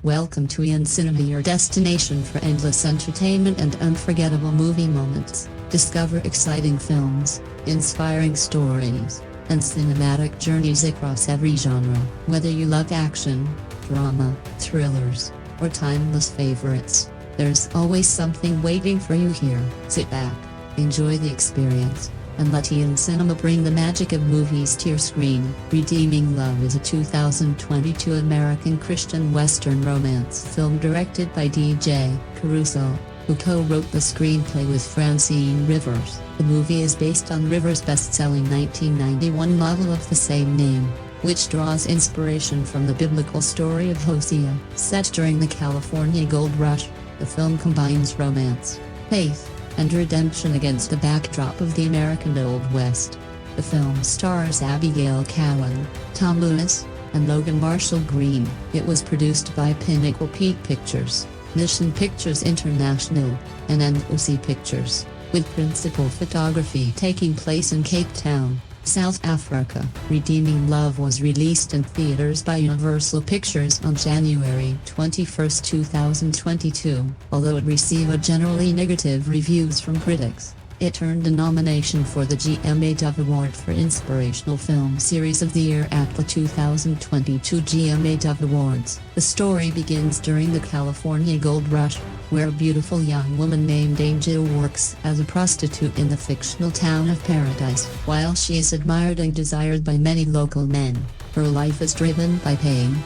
Welcome to Ian Cinema, your destination for endless entertainment and unforgettable movie moments. Discover exciting films, inspiring stories, and cinematic journeys across every genre. Whether you love action, drama, thrillers, or timeless favorites, there's always something waiting for you here. Sit back, enjoy the experience, and let Ian Cinema bring the magic of movies to your screen. Redeeming Love is a 2022 American Christian Western romance film directed by DJ Caruso, who co-wrote the screenplay with Francine Rivers. The movie is based on Rivers' best-selling 1991 novel of the same name, which draws inspiration from the biblical story of Hosea. Set during the California Gold Rush, the film combines romance, faith, and redemption against the backdrop of the American Old West. The film stars Abigail Cowen, Tom Lewis, and Logan Marshall-Green. It was produced by Pinnacle Peak Pictures, Mission Pictures International, and NOC Pictures, with principal photography taking place in Cape Town, South Africa. Redeeming Love was released in theaters by Universal Pictures on January 21, 2022. Although it received generally negative reviews from critics, it earned a nomination for the GMA Dove Award for Inspirational Film Series of the Year at the 2022 GMA Dove Awards. The story begins during the California Gold Rush, where a beautiful young woman named Angel works as a prostitute in the fictional town of Paradise. While she is admired and desired by many local men, her life is driven by pain,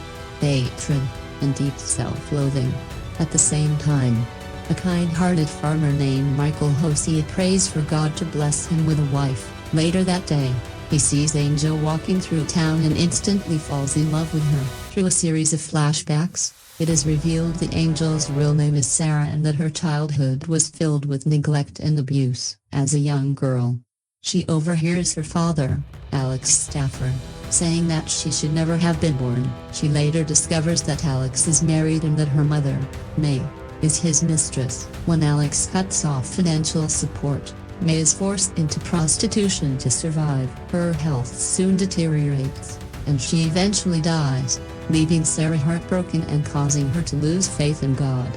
hatred, and deep self-loathing. At the same time, a kind-hearted farmer named Michael Hosea prays for God to bless him with a wife. Later that day, he sees Angel walking through town and instantly falls in love with her. Through a series of flashbacks, it is revealed that Angel's real name is Sarah and that her childhood was filled with neglect and abuse. As a young girl, she overhears her father, Alex Stafford, saying that she should never have been born. She later discovers that Alex is married and that her mother, May, is his mistress. When Alex cuts off financial support, May is forced into prostitution to survive. Her health soon deteriorates, and she eventually dies, leaving Sarah heartbroken and causing her to lose faith in God.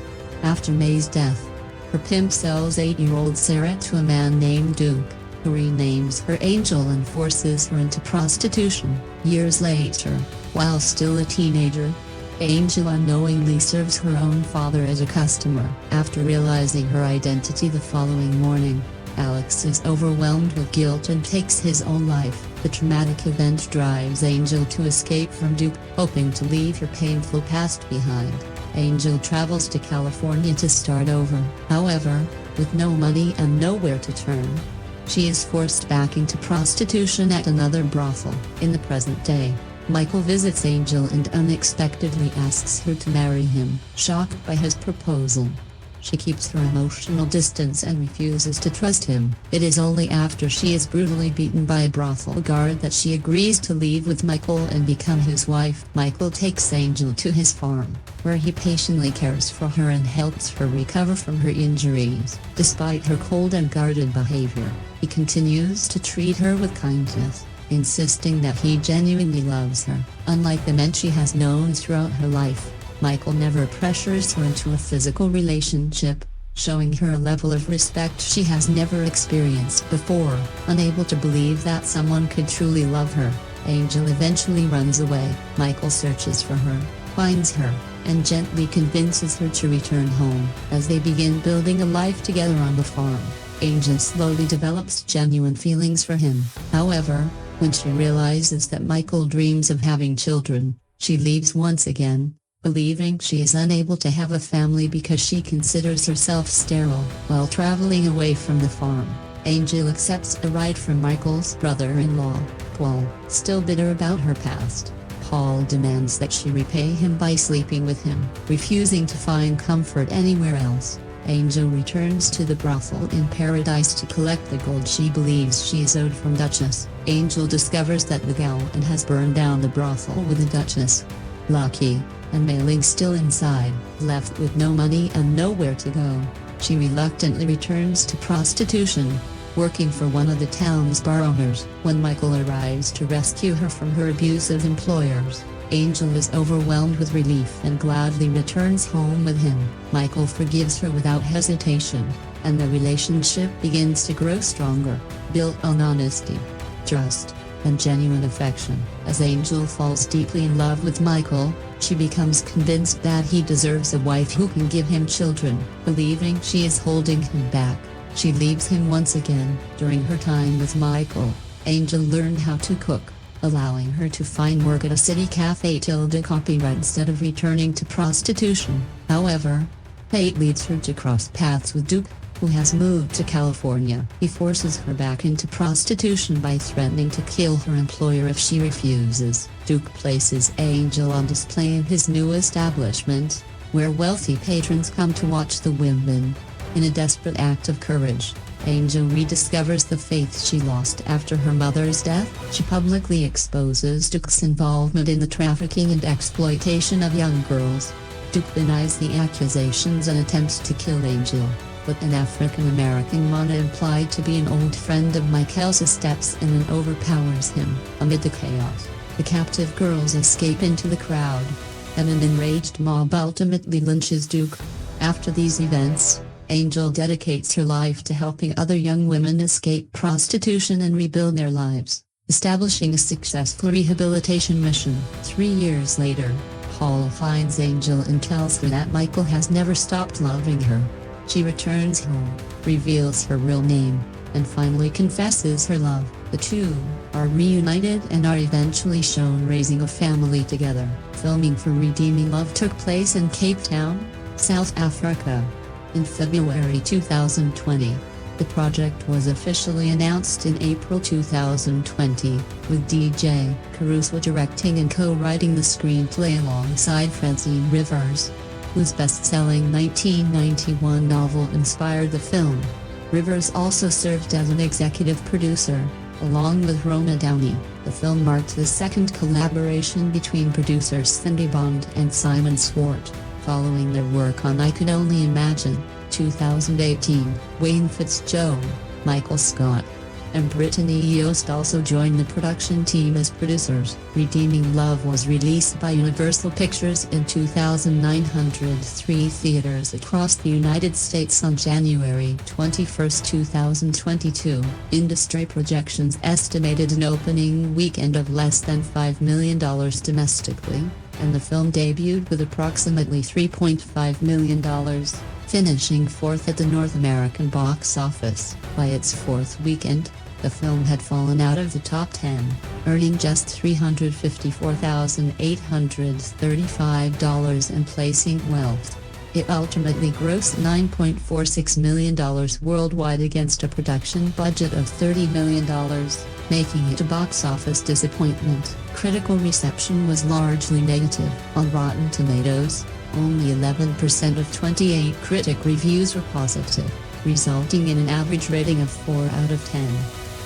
After May's death, her pimp sells 8-year-old Sarah to a man named Duke, who renames her Angel and forces her into prostitution. Years later, while still a teenager, Angel unknowingly serves her own father as a customer. After realizing her identity the following morning, Alex is overwhelmed with guilt and takes his own life. The traumatic event drives Angel to escape from Duke, hoping to leave her painful past behind. Angel travels to California to start over. However, with no money and nowhere to turn, she is forced back into prostitution at another brothel. In the present day, Michael visits Angel and unexpectedly asks her to marry him. Shocked by his proposal, she keeps her emotional distance and refuses to trust him. It is only after she is brutally beaten by a brothel guard that she agrees to leave with Michael and become his wife. Michael takes Angel to his farm, where he patiently cares for her and helps her recover from her injuries. Despite her cold and guarded behavior, he continues to treat her with kindness, insisting that he genuinely loves her. Unlike the men she has known throughout her life, Michael never pressures her into a physical relationship, showing her a level of respect she has never experienced before. Unable to believe that someone could truly love her, Angel eventually runs away. Michael searches for her, finds her, and gently convinces her to return home. As they begin building a life together on the farm, Angel slowly develops genuine feelings for him. However, when she realizes that Michael dreams of having children, she leaves once again, believing she is unable to have a family because she considers herself sterile. While traveling away from the farm, Angel accepts a ride from Michael's brother-in-law, Paul. Still bitter about her past, Paul demands that she repay him by sleeping with him. Refusing to find comfort anywhere else, Angel returns to the brothel in Paradise to collect the gold she believes she is owed from Duchess. Angel discovers that the Gowan has burned down the brothel with the Duchess, Lucky, and Mailing still inside. Left with no money and nowhere to go, she reluctantly returns to prostitution, working for one of the town's bar owners. When Michael arrives to rescue her from her abusive employers, Angel is overwhelmed with relief and gladly returns home with him. Michael forgives her without hesitation, and the relationship begins to grow stronger, built on honesty, trust, and genuine affection. As Angel falls deeply in love with Michael, she becomes convinced that he deserves a wife who can give him children. Believing she is holding him back, she leaves him once again. During her time with Michael, Angel learned how to cook, allowing her to find work at a city cafe till the copyright instead of returning to prostitution. However, fate leads her to cross paths with Duke, who has moved to California. He forces her back into prostitution by threatening to kill her employer if she refuses. Duke places Angel on display in his new establishment, where wealthy patrons come to watch the women. In a desperate act of courage, Angel rediscovers the faith she lost after her mother's death. She publicly exposes Duke's involvement in the trafficking and exploitation of young girls. Duke denies the accusations and attempts to kill Angel, but an African-American man implied to be an old friend of Michael's steps in and overpowers him. Amid the chaos, the captive girls escape into the crowd, and an enraged mob ultimately lynches Duke. After these events, Angel dedicates her life to helping other young women escape prostitution and rebuild their lives, establishing a successful rehabilitation mission. 3 years later, Paul finds Angel and tells her that Michael has never stopped loving her. She returns home, reveals her real name, and finally confesses her love. The two are reunited and are eventually shown raising a family together. Filming for Redeeming Love took place in Cape Town, South Africa, in February 2020. The project was officially announced in April 2020, with DJ Caruso directing and co-writing the screenplay alongside Francine Rivers, whose best-selling 1991 novel inspired the film. Rivers also served as an executive producer, along with Rona Downey. The film marked the second collaboration between producers Cindy Bond and Simon Swart, following their work on I Could Only Imagine, 2018. Wayne Fitzjoe, Michael Scott, and Brittany Yost also joined the production team as producers. Redeeming Love was released by Universal Pictures in 2,903 theaters across the United States on January 21, 2022. Industry projections estimated an opening weekend of less than $5 million domestically, and the film debuted with approximately $3.5 million, finishing fourth at the North American box office. By its fourth weekend, the film had fallen out of the top 10, earning just $354,835 and placing 12th. It ultimately grossed $9.46 million worldwide against a production budget of $30 million, making it a box office disappointment. Critical reception was largely negative. On Rotten Tomatoes, only 11% of 28 critic reviews were positive, resulting in an average rating of 4 out of 10.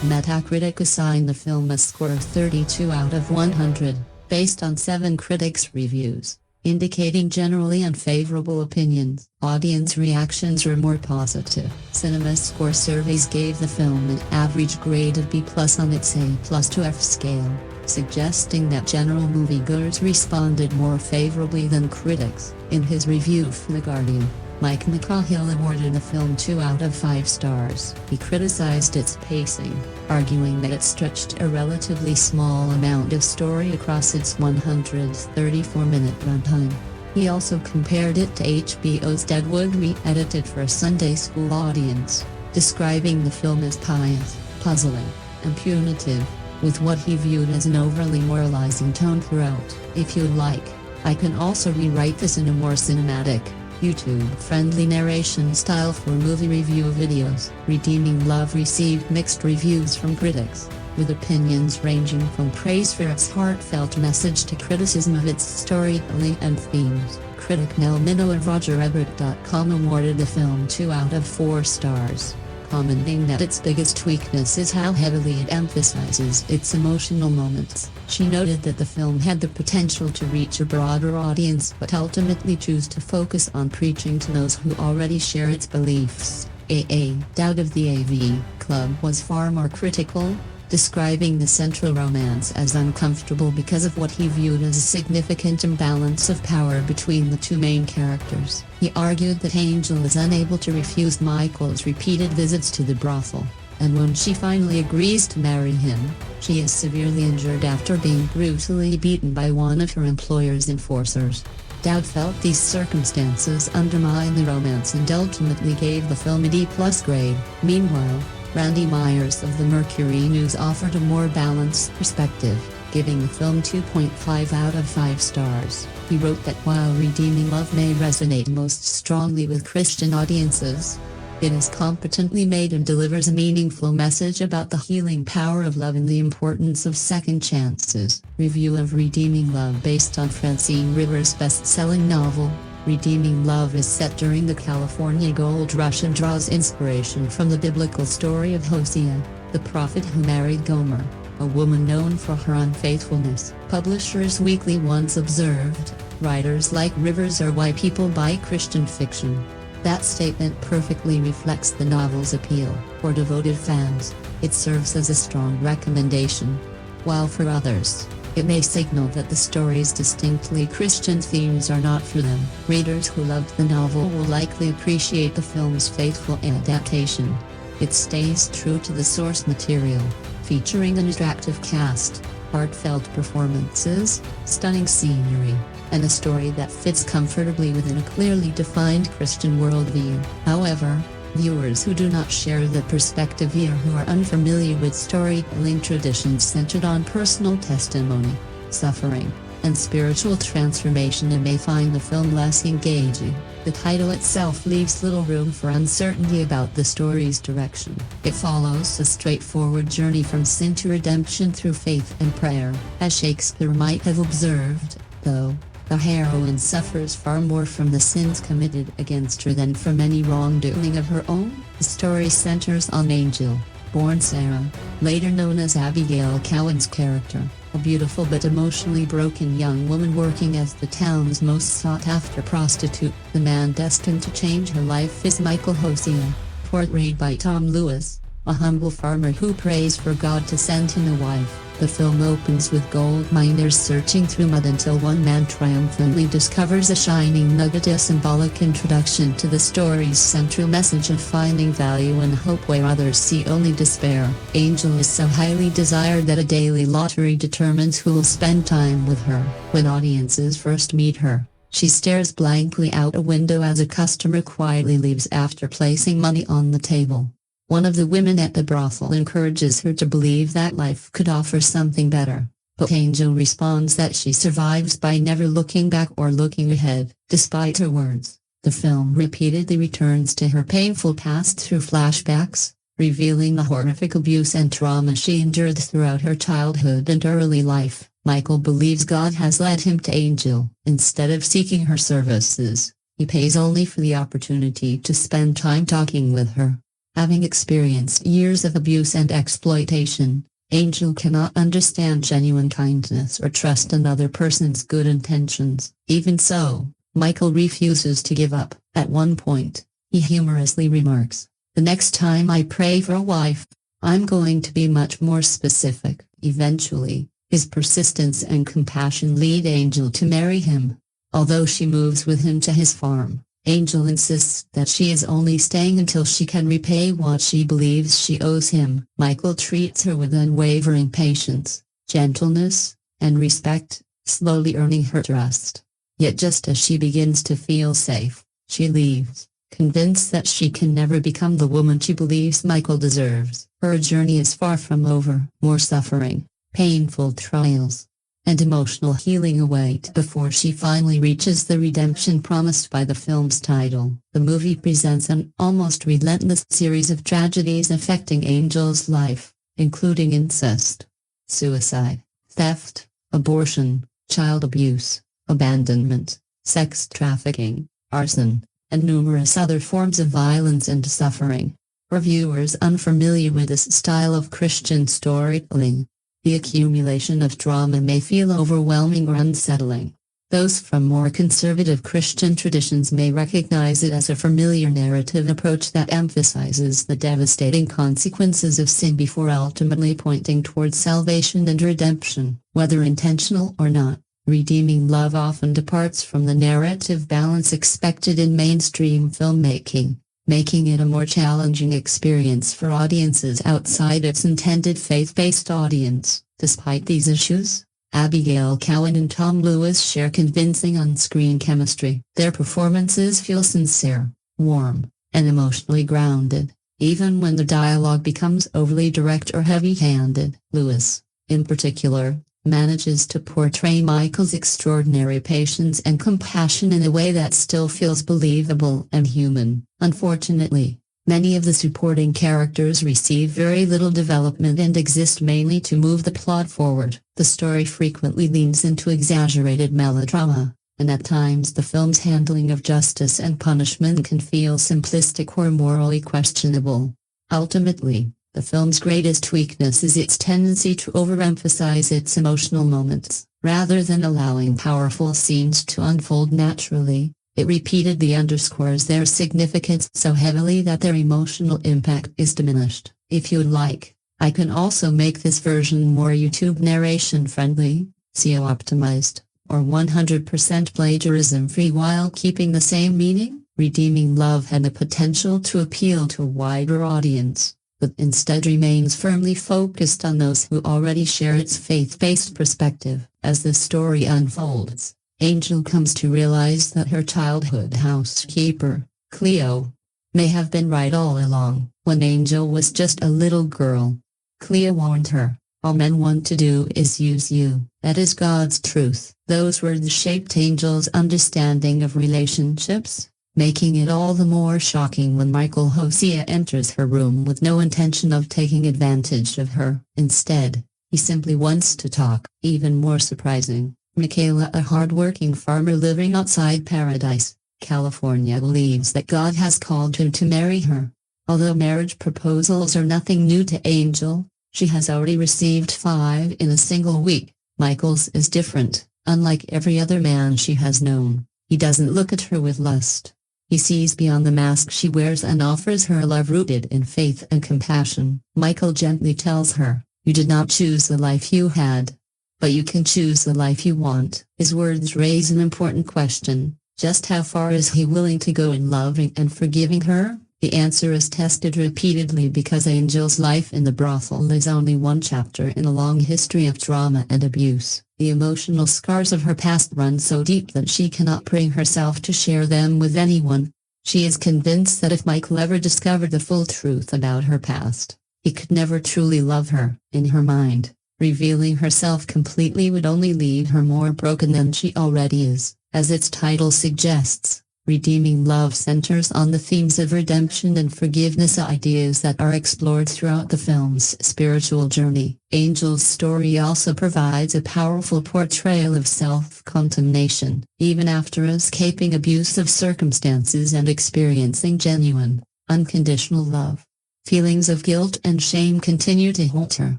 Metacritic assigned the film a score of 32 out of 100, based on 7 critics' reviews, indicating generally unfavorable opinions. Audience reactions were more positive. CinemaScore surveys gave the film an average grade of B+ on its A+ to F scale, suggesting that general moviegoers responded more favorably than critics. In his review for The Guardian, Mike McCahill awarded the film 2 out of 5 stars. He criticized its pacing, arguing that it stretched a relatively small amount of story across its 134-minute runtime. He also compared it to HBO's Deadwood re-edited for a Sunday school audience, describing the film as pious, puzzling, and punitive, with what he viewed as an overly moralizing tone throughout. If you like, I can also rewrite this in a more cinematic, YouTube-friendly narration style for movie review videos. Redeeming Love received mixed reviews from critics, with opinions ranging from praise for its heartfelt message to criticism of its storytelling and themes. Critic Nell Minow of RogerEbert.com awarded the film 2 out of 4 stars, commenting that its biggest weakness is how heavily it emphasizes its emotional moments. She noted that the film had the potential to reach a broader audience but ultimately chose to focus on preaching to those who already share its beliefs. A. Dowd of the AV Club was far more critical, describing the central romance as uncomfortable because of what he viewed as a significant imbalance of power between the two main characters. He argued that Angel is unable to refuse Michael's repeated visits to the brothel, and when she finally agrees to marry him, she is severely injured after being brutally beaten by one of her employer's enforcers. Dowd felt these circumstances undermined the romance and ultimately gave the film a D+ grade. Meanwhile, Randy Myers of the Mercury News offered a more balanced perspective, giving the film 2.5 out of 5 stars. He wrote that while Redeeming Love may resonate most strongly with Christian audiences, it is competently made and delivers a meaningful message about the healing power of love and the importance of second chances. Review of Redeeming Love. Based on Francine Rivers' best-selling novel, Redeeming Love is set during the California Gold Rush and draws inspiration from the biblical story of Hosea, the prophet who married Gomer, a woman known for her unfaithfulness. Publishers Weekly once observed, "Writers like Rivers are why people buy Christian fiction." That statement perfectly reflects the novel's appeal. For devoted fans, it serves as a strong recommendation, while for others, it may signal that the story's distinctly Christian themes are not for them. Readers who loved the novel will likely appreciate the film's faithful adaptation. It stays true to the source material, featuring an attractive cast, heartfelt performances, stunning scenery, and a story that fits comfortably within a clearly defined Christian worldview. However, viewers who do not share the perspective or who are unfamiliar with storytelling traditions centered on personal testimony, suffering, and spiritual transformation may find the film less engaging. The title itself leaves little room for uncertainty about the story's direction. It follows a straightforward journey from sin to redemption through faith and prayer. As Shakespeare might have observed, though, the heroine suffers far more from the sins committed against her than from any wrongdoing of her own. The story centers on Angel, born Sarah, later known as Abigail Cowen's character, a beautiful but emotionally broken young woman working as the town's most sought-after prostitute. The man destined to change her life is Michael Hosea, portrayed by Tom Lewis, a humble farmer who prays for God to send him a wife. The film opens with gold miners searching through mud until one man triumphantly discovers a shining nugget, a symbolic introduction to the story's central message of finding value and hope where others see only despair. Angel is so highly desired that a daily lottery determines who will spend time with her. When audiences first meet her, she stares blankly out a window as a customer quietly leaves after placing money on the table. One of the women at the brothel encourages her to believe that life could offer something better, but Angel responds that she survives by never looking back or looking ahead. Despite her words, the film repeatedly returns to her painful past through flashbacks, revealing the horrific abuse and trauma she endured throughout her childhood and early life. Michael believes God has led him to Angel. Instead of seeking her services, he pays only for the opportunity to spend time talking with her. Having experienced years of abuse and exploitation, Angel cannot understand genuine kindness or trust another person's good intentions. Even so, Michael refuses to give up. At one point, he humorously remarks, "The next time I pray for a wife, I'm going to be much more specific." Eventually, his persistence and compassion lead Angel to marry him. Although she moves with him to his farm, Angel insists that she is only staying until she can repay what she believes she owes him. Michael treats her with unwavering patience, gentleness, and respect, slowly earning her trust. Yet just as she begins to feel safe, she leaves, convinced that she can never become the woman she believes Michael deserves. Her journey is far from over. More suffering, painful trials, and emotional healing await before she finally reaches the redemption promised by the film's title. The movie presents an almost relentless series of tragedies affecting Angel's life, including incest, suicide, theft, abortion, child abuse, abandonment, sex trafficking, arson, and numerous other forms of violence and suffering. For viewers unfamiliar with this style of Christian storytelling, the accumulation of trauma may feel overwhelming or unsettling. Those from more conservative Christian traditions may recognize it as a familiar narrative approach that emphasizes the devastating consequences of sin before ultimately pointing towards salvation and redemption. Whether intentional or not, redeeming love often departs from the narrative balance expected in mainstream filmmaking, making it a more challenging experience for audiences outside its intended faith-based audience. Despite these issues, Abigail Cowen and Tom Lewis share convincing on-screen chemistry. Their performances feel sincere, warm, and emotionally grounded, even when the dialogue becomes overly direct or heavy-handed. Lewis, in particular, manages to portray Michael's extraordinary patience and compassion in a way that still feels believable and human. Unfortunately, many of the supporting characters receive very little development and exist mainly to move the plot forward. The story frequently leans into exaggerated melodrama, and at times the film's handling of justice and punishment can feel simplistic or morally questionable. Ultimately, the film's greatest weakness is its tendency to overemphasize its emotional moments. Rather than allowing powerful scenes to unfold naturally, it repeatedly underscores their significance so heavily that their emotional impact is diminished. If you'd like, I can also make this version more YouTube narration-friendly, SEO-optimized, or 100% plagiarism-free while keeping the same meaning. Redeeming Love had the potential to appeal to a wider audience, but instead remains firmly focused on those who already share its faith-based perspective. As the story unfolds, Angel comes to realize that her childhood housekeeper, Cleo, may have been right all along. When Angel was just a little girl, Cleo warned her, "All men want to do is use you." That is God's truth. Those words shaped Angel's understanding of relationships, making it all the more shocking when Michael Hosea enters her room with no intention of taking advantage of her. Instead, he simply wants to talk. Even more surprising, Michaela, a hard-working farmer living outside Paradise, California, believes that God has called him to marry her. Although marriage proposals are nothing new to Angel, she has already received 5 in a single week. Michael's is different. Unlike every other man she has known, he doesn't look at her with lust. He sees beyond the mask she wears and offers her a love rooted in faith and compassion. Michael gently tells her, "You did not choose the life you had, but you can choose the life you want." His words raise an important question. Just how far is he willing to go in loving and forgiving her? The answer is tested repeatedly because Angel's life in the brothel is only one chapter in a long history of trauma and abuse. The emotional scars of her past run so deep that she cannot bring herself to share them with anyone. She is convinced that if Michael ever discovered the full truth about her past, he could never truly love her. In her mind, revealing herself completely would only leave her more broken than she already is. As its title suggests, Redeeming Love centers on the themes of redemption and forgiveness, ideas that are explored throughout the film's spiritual journey. Angel's story also provides a powerful portrayal of self-condemnation. Even after escaping abusive circumstances and experiencing genuine, unconditional love, feelings of guilt and shame continue to haunt her.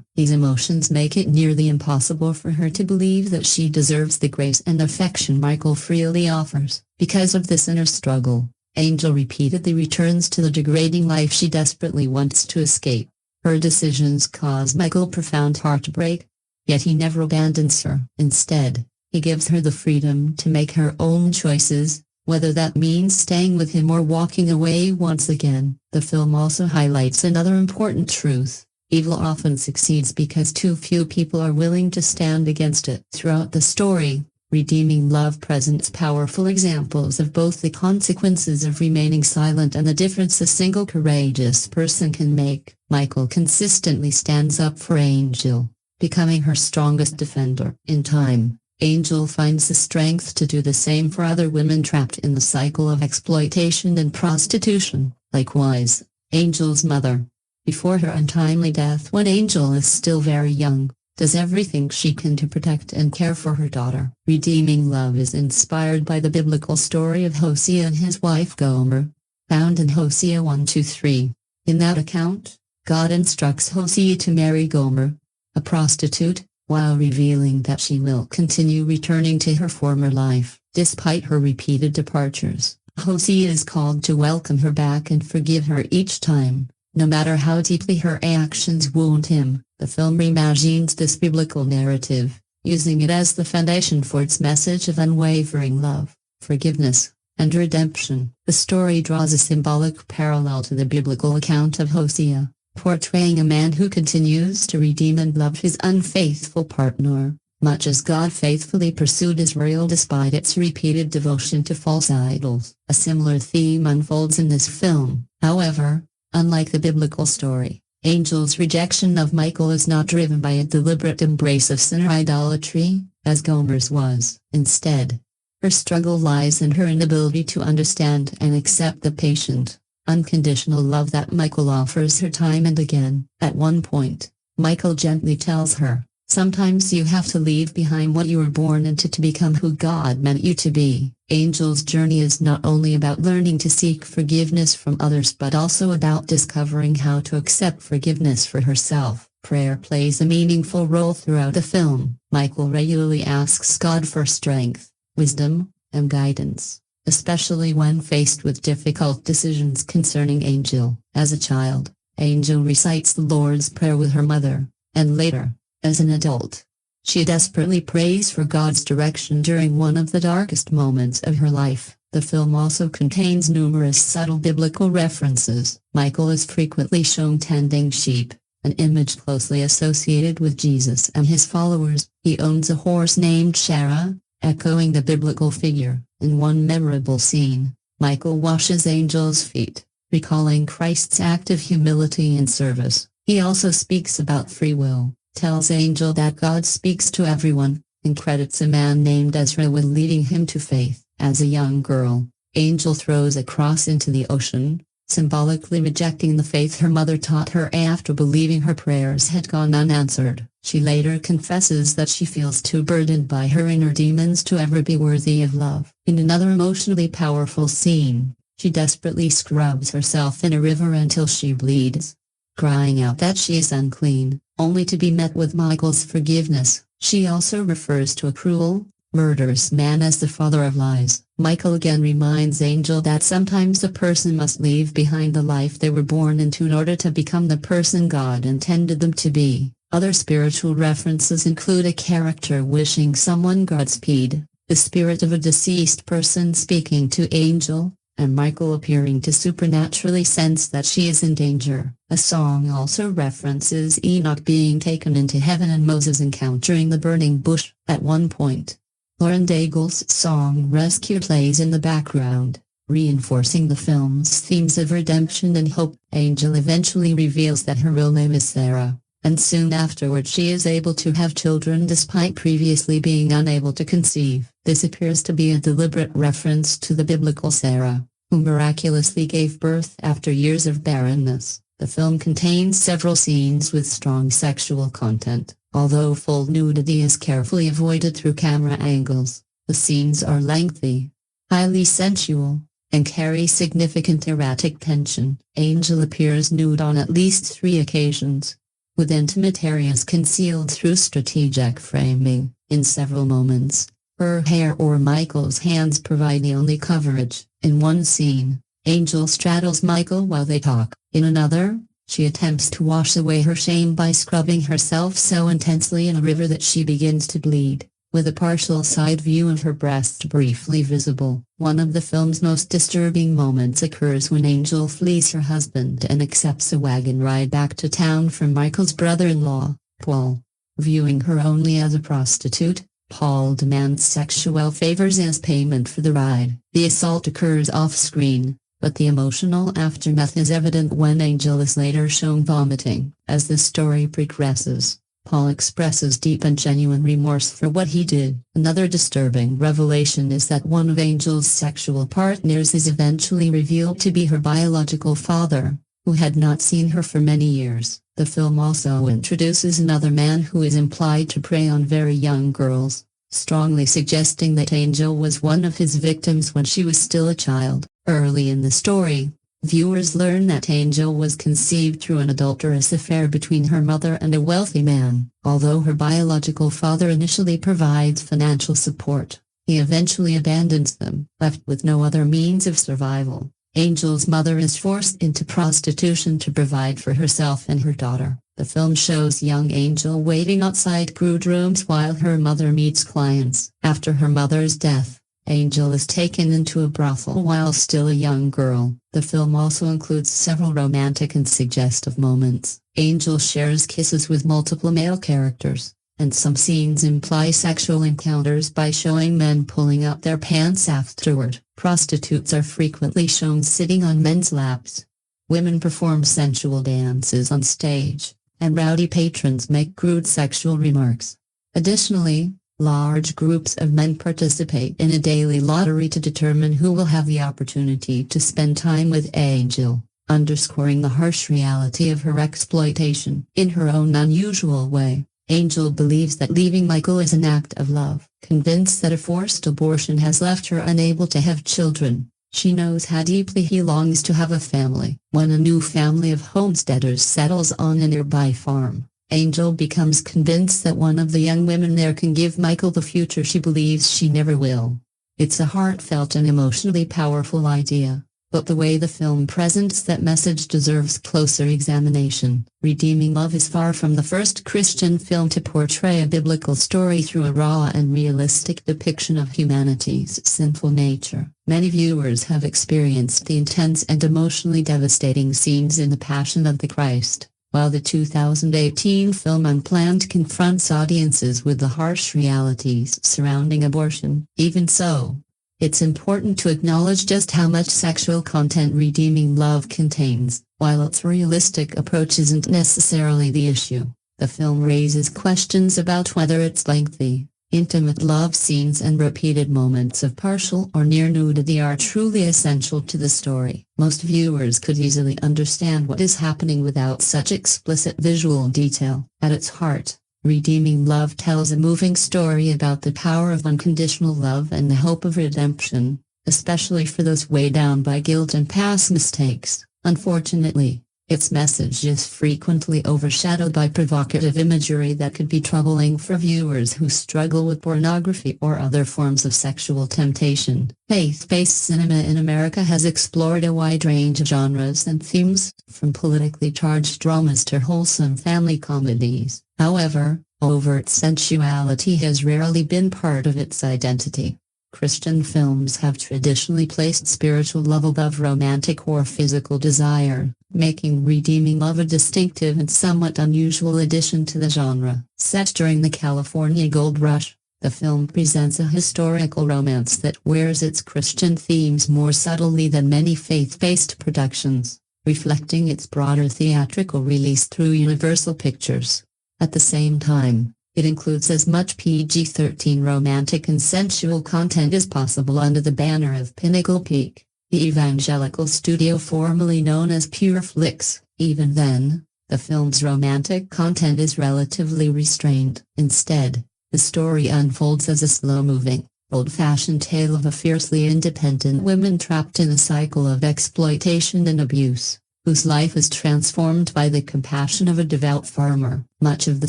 These emotions make it nearly impossible for her to believe that she deserves the grace and affection Michael freely offers. Because of this inner struggle, Angel repeatedly returns to the degrading life she desperately wants to escape. Her decisions cause Michael profound heartbreak, yet he never abandons her. Instead, he gives her the freedom to make her own choices, whether that means staying with him or walking away once again. The film also highlights another important truth. Evil often succeeds because too few people are willing to stand against it. Throughout the story, Redeeming Love presents powerful examples of both the consequences of remaining silent and the difference a single courageous person can make. Michael consistently stands up for Angel, becoming her strongest defender. In time, Angel finds the strength to do the same for other women trapped in the cycle of exploitation and prostitution. Likewise, Angel's mother, before her untimely death when Angel is still very young, does everything she can to protect and care for her daughter. Redeeming Love is inspired by the biblical story of Hosea and his wife Gomer, found in Hosea 1-3. In that account, God instructs Hosea to marry Gomer, a prostitute, while revealing that she will continue returning to her former life, despite her repeated departures. Hosea is called to welcome her back and forgive her each time, no matter how deeply her actions wound him. The film reimagines this biblical narrative, using it as the foundation for its message of unwavering love, forgiveness, and redemption. The story draws a symbolic parallel to the biblical account of Hosea, portraying a man who continues to redeem and love his unfaithful partner, much as God faithfully pursued Israel despite its repeated devotion to false idols. A similar theme unfolds in this film. However, unlike the biblical story, Angel's rejection of Michael is not driven by a deliberate embrace of sin or idolatry, as Gomer's was. Instead, her struggle lies in her inability to understand and accept the patient, unconditional love that Michael offers her time and again. At one point, Michael gently tells her, "Sometimes you have to leave behind what you were born into to become who God meant you to be." Angel's journey is not only about learning to seek forgiveness from others but also about discovering how to accept forgiveness for herself. Prayer plays a meaningful role throughout the film. Michael regularly asks God for strength, wisdom, and guidance, especially when faced with difficult decisions concerning Angel. As a child, Angel recites the Lord's Prayer with her mother, and later, as an adult, she desperately prays for God's direction during one of the darkest moments of her life. The film also contains numerous subtle biblical references. Michael is frequently shown tending sheep, an image closely associated with Jesus and his followers. He owns a horse named Shara, echoing the biblical figure. In one memorable scene, Michael washes Angel's feet, recalling Christ's act of humility and service. He also speaks about free will, tells Angel that God speaks to everyone, and credits a man named Ezra with leading him to faith. As a young girl, Angel throws a cross into the ocean, symbolically rejecting the faith her mother taught her after believing her prayers had gone unanswered. She later confesses that she feels too burdened by her inner demons to ever be worthy of love. In another emotionally powerful scene, she desperately scrubs herself in a river until she bleeds, crying out that she is unclean, only to be met with Michael's forgiveness. She also refers to a cruel, murderous man as the father of lies. Michael again reminds Angel that sometimes a person must leave behind the life they were born into in order to become the person God intended them to be. Other spiritual references include a character wishing someone Godspeed, the spirit of a deceased person speaking to Angel, and Michael appearing to supernaturally sense that she is in danger. A song also references Enoch being taken into heaven and Moses encountering the burning bush. At one point, Lauren Daigle's song Rescue plays in the background, reinforcing the film's themes of redemption and hope. Angel eventually reveals that her real name is Sarah, and soon afterward she is able to have children despite previously being unable to conceive. This appears to be a deliberate reference to the biblical Sarah, who miraculously gave birth after years of barrenness. The film contains several scenes with strong sexual content. Although full nudity is carefully avoided through camera angles, the scenes are lengthy, highly sensual, and carry significant erratic tension. Angel appears nude on at least 3 occasions, with intimate areas concealed through strategic framing. In several moments, her hair or Michael's hands provide the only coverage. In one scene, Angel straddles Michael while they talk. In another, she attempts to wash away her shame by scrubbing herself so intensely in a river that she begins to bleed, with a partial side view of her breast briefly visible. One of the film's most disturbing moments occurs when Angel flees her husband and accepts a wagon ride back to town from Michael's brother-in-law, Paul. Viewing her only as a prostitute, Paul demands sexual favors as payment for the ride. The assault occurs off-screen, but the emotional aftermath is evident when Angel is later shown vomiting. As the story progresses, Paul expresses deep and genuine remorse for what he did. Another disturbing revelation is that one of Angel's sexual partners is eventually revealed to be her biological father, who had not seen her for many years. The film also introduces another man who is implied to prey on very young girls, strongly suggesting that Angel was one of his victims when she was still a child. Early in the story, Viewers learn that Angel was conceived through an adulterous affair between her mother and a wealthy man. Although her biological father initially provides financial support, he eventually abandons them. Left with no other means of survival, Angel's mother is forced into prostitution to provide for herself and her daughter. The film shows young Angel waiting outside crude rooms while her mother meets clients. After her mother's death, Angel is taken into a brothel while still a young girl. The film also includes several romantic and suggestive moments. Angel shares kisses with multiple male characters, and some scenes imply sexual encounters by showing men pulling up their pants afterward. Prostitutes are frequently shown sitting on men's laps. Women perform sensual dances on stage, and rowdy patrons make crude sexual remarks. Additionally, large groups of men participate in a daily lottery to determine who will have the opportunity to spend time with Angel, underscoring the harsh reality of her exploitation. In her own unusual way, Angel believes that leaving Michael is an act of love. Convinced that a forced abortion has left her unable to have children, she knows how deeply he longs to have a family. When a new family of homesteaders settles on a nearby farm, Angel becomes convinced that one of the young women there can give Michael the future she believes she never will. It's a heartfelt and emotionally powerful idea, but the way the film presents that message deserves closer examination. Redeeming Love is far from the first Christian film to portray a biblical story through a raw and realistic depiction of humanity's sinful nature. Many viewers have experienced the intense and emotionally devastating scenes in The Passion of the Christ, while the 2018 film Unplanned confronts audiences with the harsh realities surrounding abortion. Even so, it's important to acknowledge just how much sexual content Redeeming Love contains. While its realistic approach isn't necessarily the issue, the film raises questions about whether its lengthy, intimate love scenes and repeated moments of partial or near nudity are truly essential to the story. Most viewers could easily understand what is happening without such explicit visual detail. At its heart, Redeeming Love tells a moving story about the power of unconditional love and the hope of redemption, especially for those weighed down by guilt and past mistakes. Unfortunately, its message is frequently overshadowed by provocative imagery that could be troubling for viewers who struggle with pornography or other forms of sexual temptation. Faith-based cinema in America has explored a wide range of genres and themes, from politically charged dramas to wholesome family comedies. However, overt sensuality has rarely been part of its identity. Christian films have traditionally placed spiritual love above romantic or physical desire, making Redeeming Love a distinctive and somewhat unusual addition to the genre. Set during the California Gold Rush, the film presents a historical romance that wears its Christian themes more subtly than many faith-based productions, reflecting its broader theatrical release through Universal Pictures. At the same time, it includes as much PG-13 romantic and sensual content as possible under the banner of Pinnacle Peak, the evangelical studio formerly known as Pure Flix. Even then, the film's romantic content is relatively restrained. Instead, the story unfolds as a slow-moving, old-fashioned tale of a fiercely independent woman trapped in a cycle of exploitation and abuse, whose life is transformed by the compassion of a devout farmer. Much of the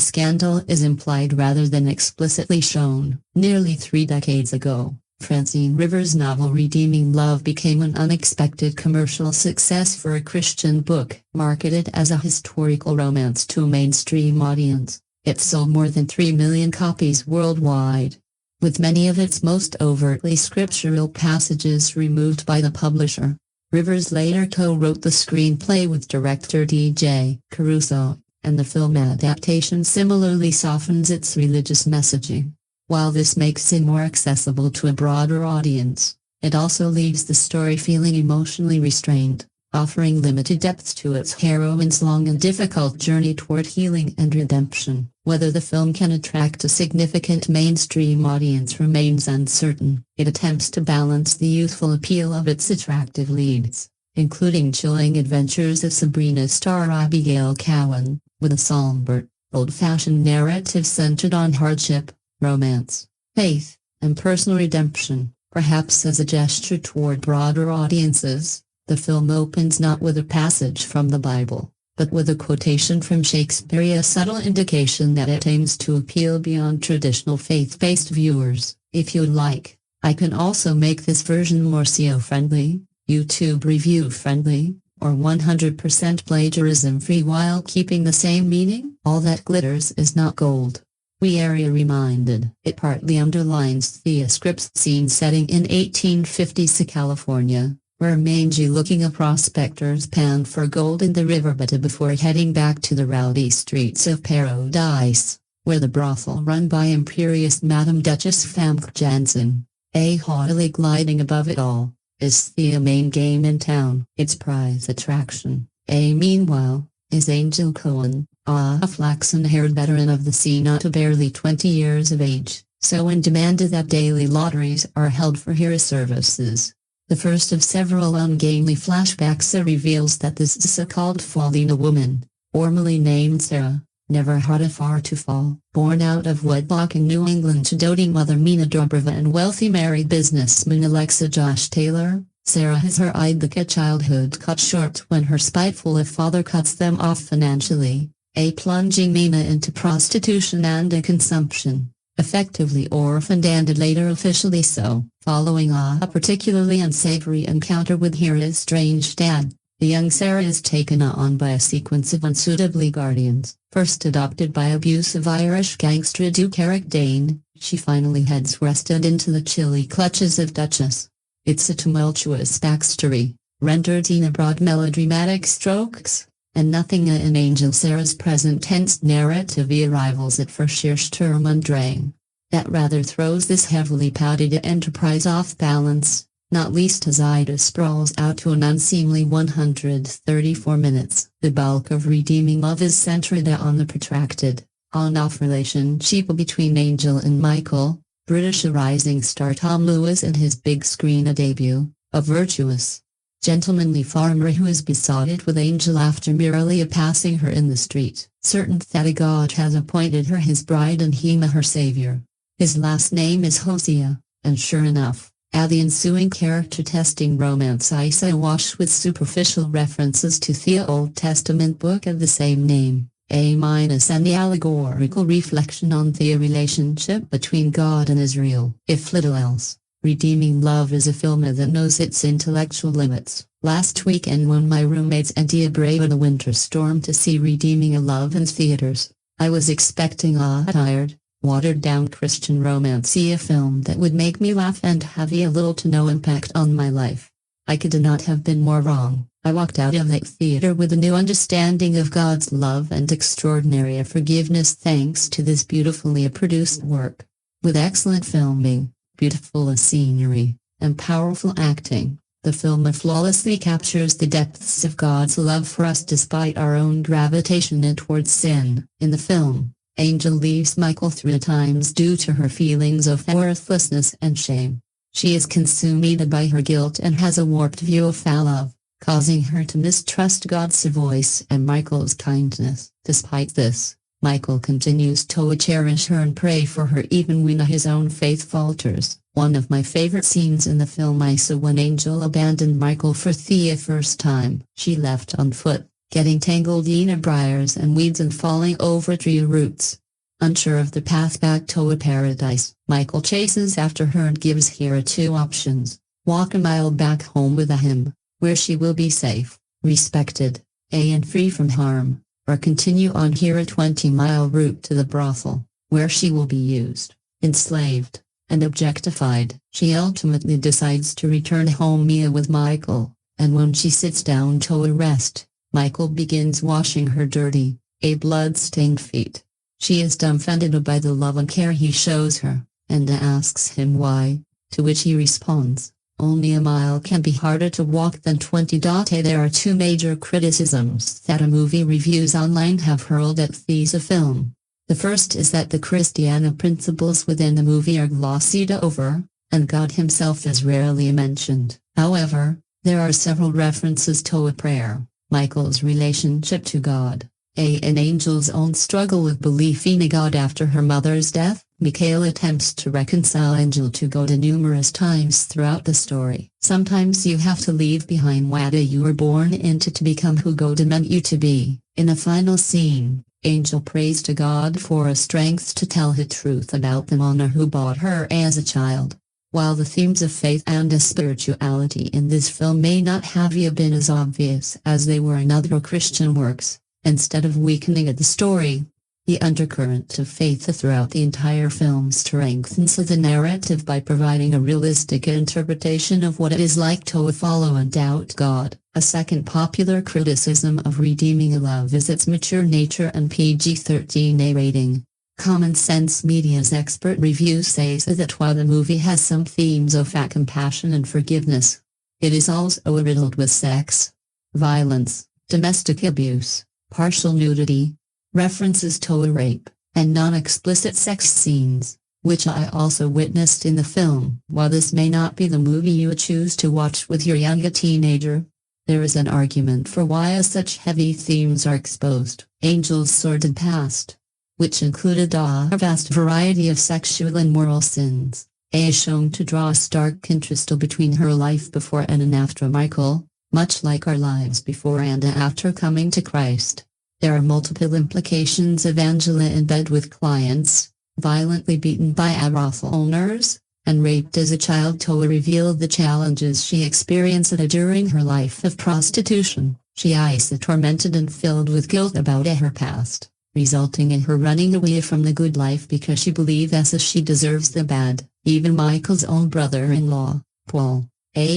scandal is implied rather than explicitly shown. Nearly 3 decades ago, Francine Rivers' novel Redeeming Love became an unexpected commercial success for a Christian book. Marketed as a historical romance to a mainstream audience, it sold more than 3 million copies worldwide, with many of its most overtly scriptural passages removed by the publisher. Rivers later co-wrote the screenplay with director DJ Caruso, and the film adaptation similarly softens its religious messaging. While this makes it more accessible to a broader audience, it also leaves the story feeling emotionally restrained, offering limited depth to its heroine's long and difficult journey toward healing and redemption. Whether the film can attract a significant mainstream audience remains uncertain. It attempts to balance the youthful appeal of its attractive leads, including chilling adventures of Sabrina star Abigail Cowen, with a somber, old-fashioned narrative centered on hardship, romance, faith, and personal redemption. Perhaps as a gesture toward broader audiences, the The film opens not with a passage from the Bible, but with a quotation from Shakespeare, a subtle indication that it aims to appeal beyond traditional faith-based viewers. If you'd like, I can also make this version more SEO-friendly, YouTube review-friendly, or 100% plagiarism-free while keeping the same meaning. All that glitters is not gold. We area reminded. It partly underlines the script's scene setting in 1850s California, where mangy-looking prospectors panned for gold in the riverbed before heading back to the rowdy streets of Paradise, where the brothel run by imperious Madame Duchess Famke Janssen, haughtily gliding above it all, is the main game in town. Its prize attraction, meanwhile, is Abigail Cowen, a flaxen-haired veteran of the scene not barely 20 years of age, so in demand that daily lotteries are held for her services. The first of several ungainly flashbacks reveals that this so-called Paulina woman, formerly named Sarah, never had a far to fall. Born out of wedlock in New England to doting mother Mina Dobrova and wealthy married businessman Alexa Josh Taylor, Sarah has her idyllic childhood cut short when her spiteful father cuts them off financially, plunging Mina into prostitution and consumption. Effectively orphaned and later officially so. Following a particularly unsavory encounter with her estranged dad, the young Sarah is taken on by a sequence of unsuitably guardians. First adopted by abusive Irish gangster Duke Eric Dane, she finally heads west and into the chilly clutches of Duchess. It's a tumultuous backstory, rendered in broad melodramatic strokes, and nothing in Angel Sarah's present tense narrative rivals it for sheer Sturm und Drang. That rather throws this heavily padded enterprise off balance, not least as Ida sprawls out to an unseemly 134 minutes. The bulk of redeeming love is centered on the protracted, on-off relationship between Angel and Michael, British rising star Tom Lewis in his big screen debut, a virtuous, gentlemanly farmer who is besotted with Angel after merely passing her in the street, certain that God has appointed her his bride and him her savior. His last name is Hosea, and sure enough, the ensuing character-testing romance is awash with superficial references to the Old Testament book of the same name, and the allegorical reflection on the relationship between God and Israel. If little else, Redeeming Love is a film that knows its intellectual limits. Last weekend when my roommates and I braved a winter storm to see Redeeming Love in theaters, I was expecting a tired, watered-down Christian romance film that would make me laugh and have a little to no impact on my life. I could not have been more wrong. I walked out of that theater with a new understanding of God's love and extraordinary forgiveness thanks to this beautifully produced work. With excellent filming, beautiful scenery, and powerful acting, the film flawlessly captures the depths of God's love for us despite our own gravitation towards sin. In the film, Angel leaves Michael 3 times due to her feelings of worthlessness and shame. She is consumed by her guilt and has a warped view of love, causing her to mistrust God's voice and Michael's kindness. Despite this, Michael continues to cherish her and pray for her even when his own faith falters. One of my favorite scenes in the film is when Angel abandoned Michael for the first time. She left on foot, getting tangled in briars and weeds and falling over tree roots. Unsure of the path back to paradise, Michael chases after her and gives her 2 options: walk a mile back home with him, where she will be safe, respected, and free from harm, or continue on her 20-mile route to the brothel, where she will be used, enslaved, and objectified. She ultimately decides to return home with Michael, and when she sits down to rest, Michael begins washing her dirty, blood-stained feet. She is dumbfounded by the love and care he shows her, and asks him why, to which he responds, "Only a mile can be harder to walk than 20." There are 2 major criticisms that movie reviews online have hurled at this film. The first is that the Christiana principles within the movie are glossed over, and God himself is rarely mentioned. However, there are several references to a prayer, Michael's relationship to God, and Angel's own struggle with belief in God after her mother's death. Mikhail attempts to reconcile Angel to God numerous times throughout the story. Sometimes you have to leave behind what you were born into to become who God meant you to be. In a final scene, Angel prays to God for a strength to tell the truth about the monster who bought her as a child. While the themes of faith and spirituality in this film may not have been as obvious as they were in other Christian works, instead of weakening the story, the undercurrent of faith throughout the entire film strengthens the narrative by providing a realistic interpretation of what it is like to follow and doubt God. A second popular criticism of Redeeming Love is its mature nature and PG-13 rating. Common Sense Media's expert review says that while the movie has some themes of compassion and forgiveness, it is also riddled with sex, violence, domestic abuse, partial nudity, references to rape, and non-explicit sex scenes, which I also witnessed in the film. While this may not be the movie you would choose to watch with your young teenager, there is an argument for why such heavy themes are exposed. Angel's sordid past, which included a vast variety of sexual and moral sins, is shown to draw a stark contrast between her life before and after Michael, much like our lives before and after coming to Christ. There are multiple implications of Angela in bed with clients, violently beaten by brothel owners, and raped as a child to reveal the challenges she experienced during her life of prostitution. She is tormented and filled with guilt about her past, resulting in her running away from the good life because she believes she deserves the bad. Even Michael's own brother-in-law, Paul,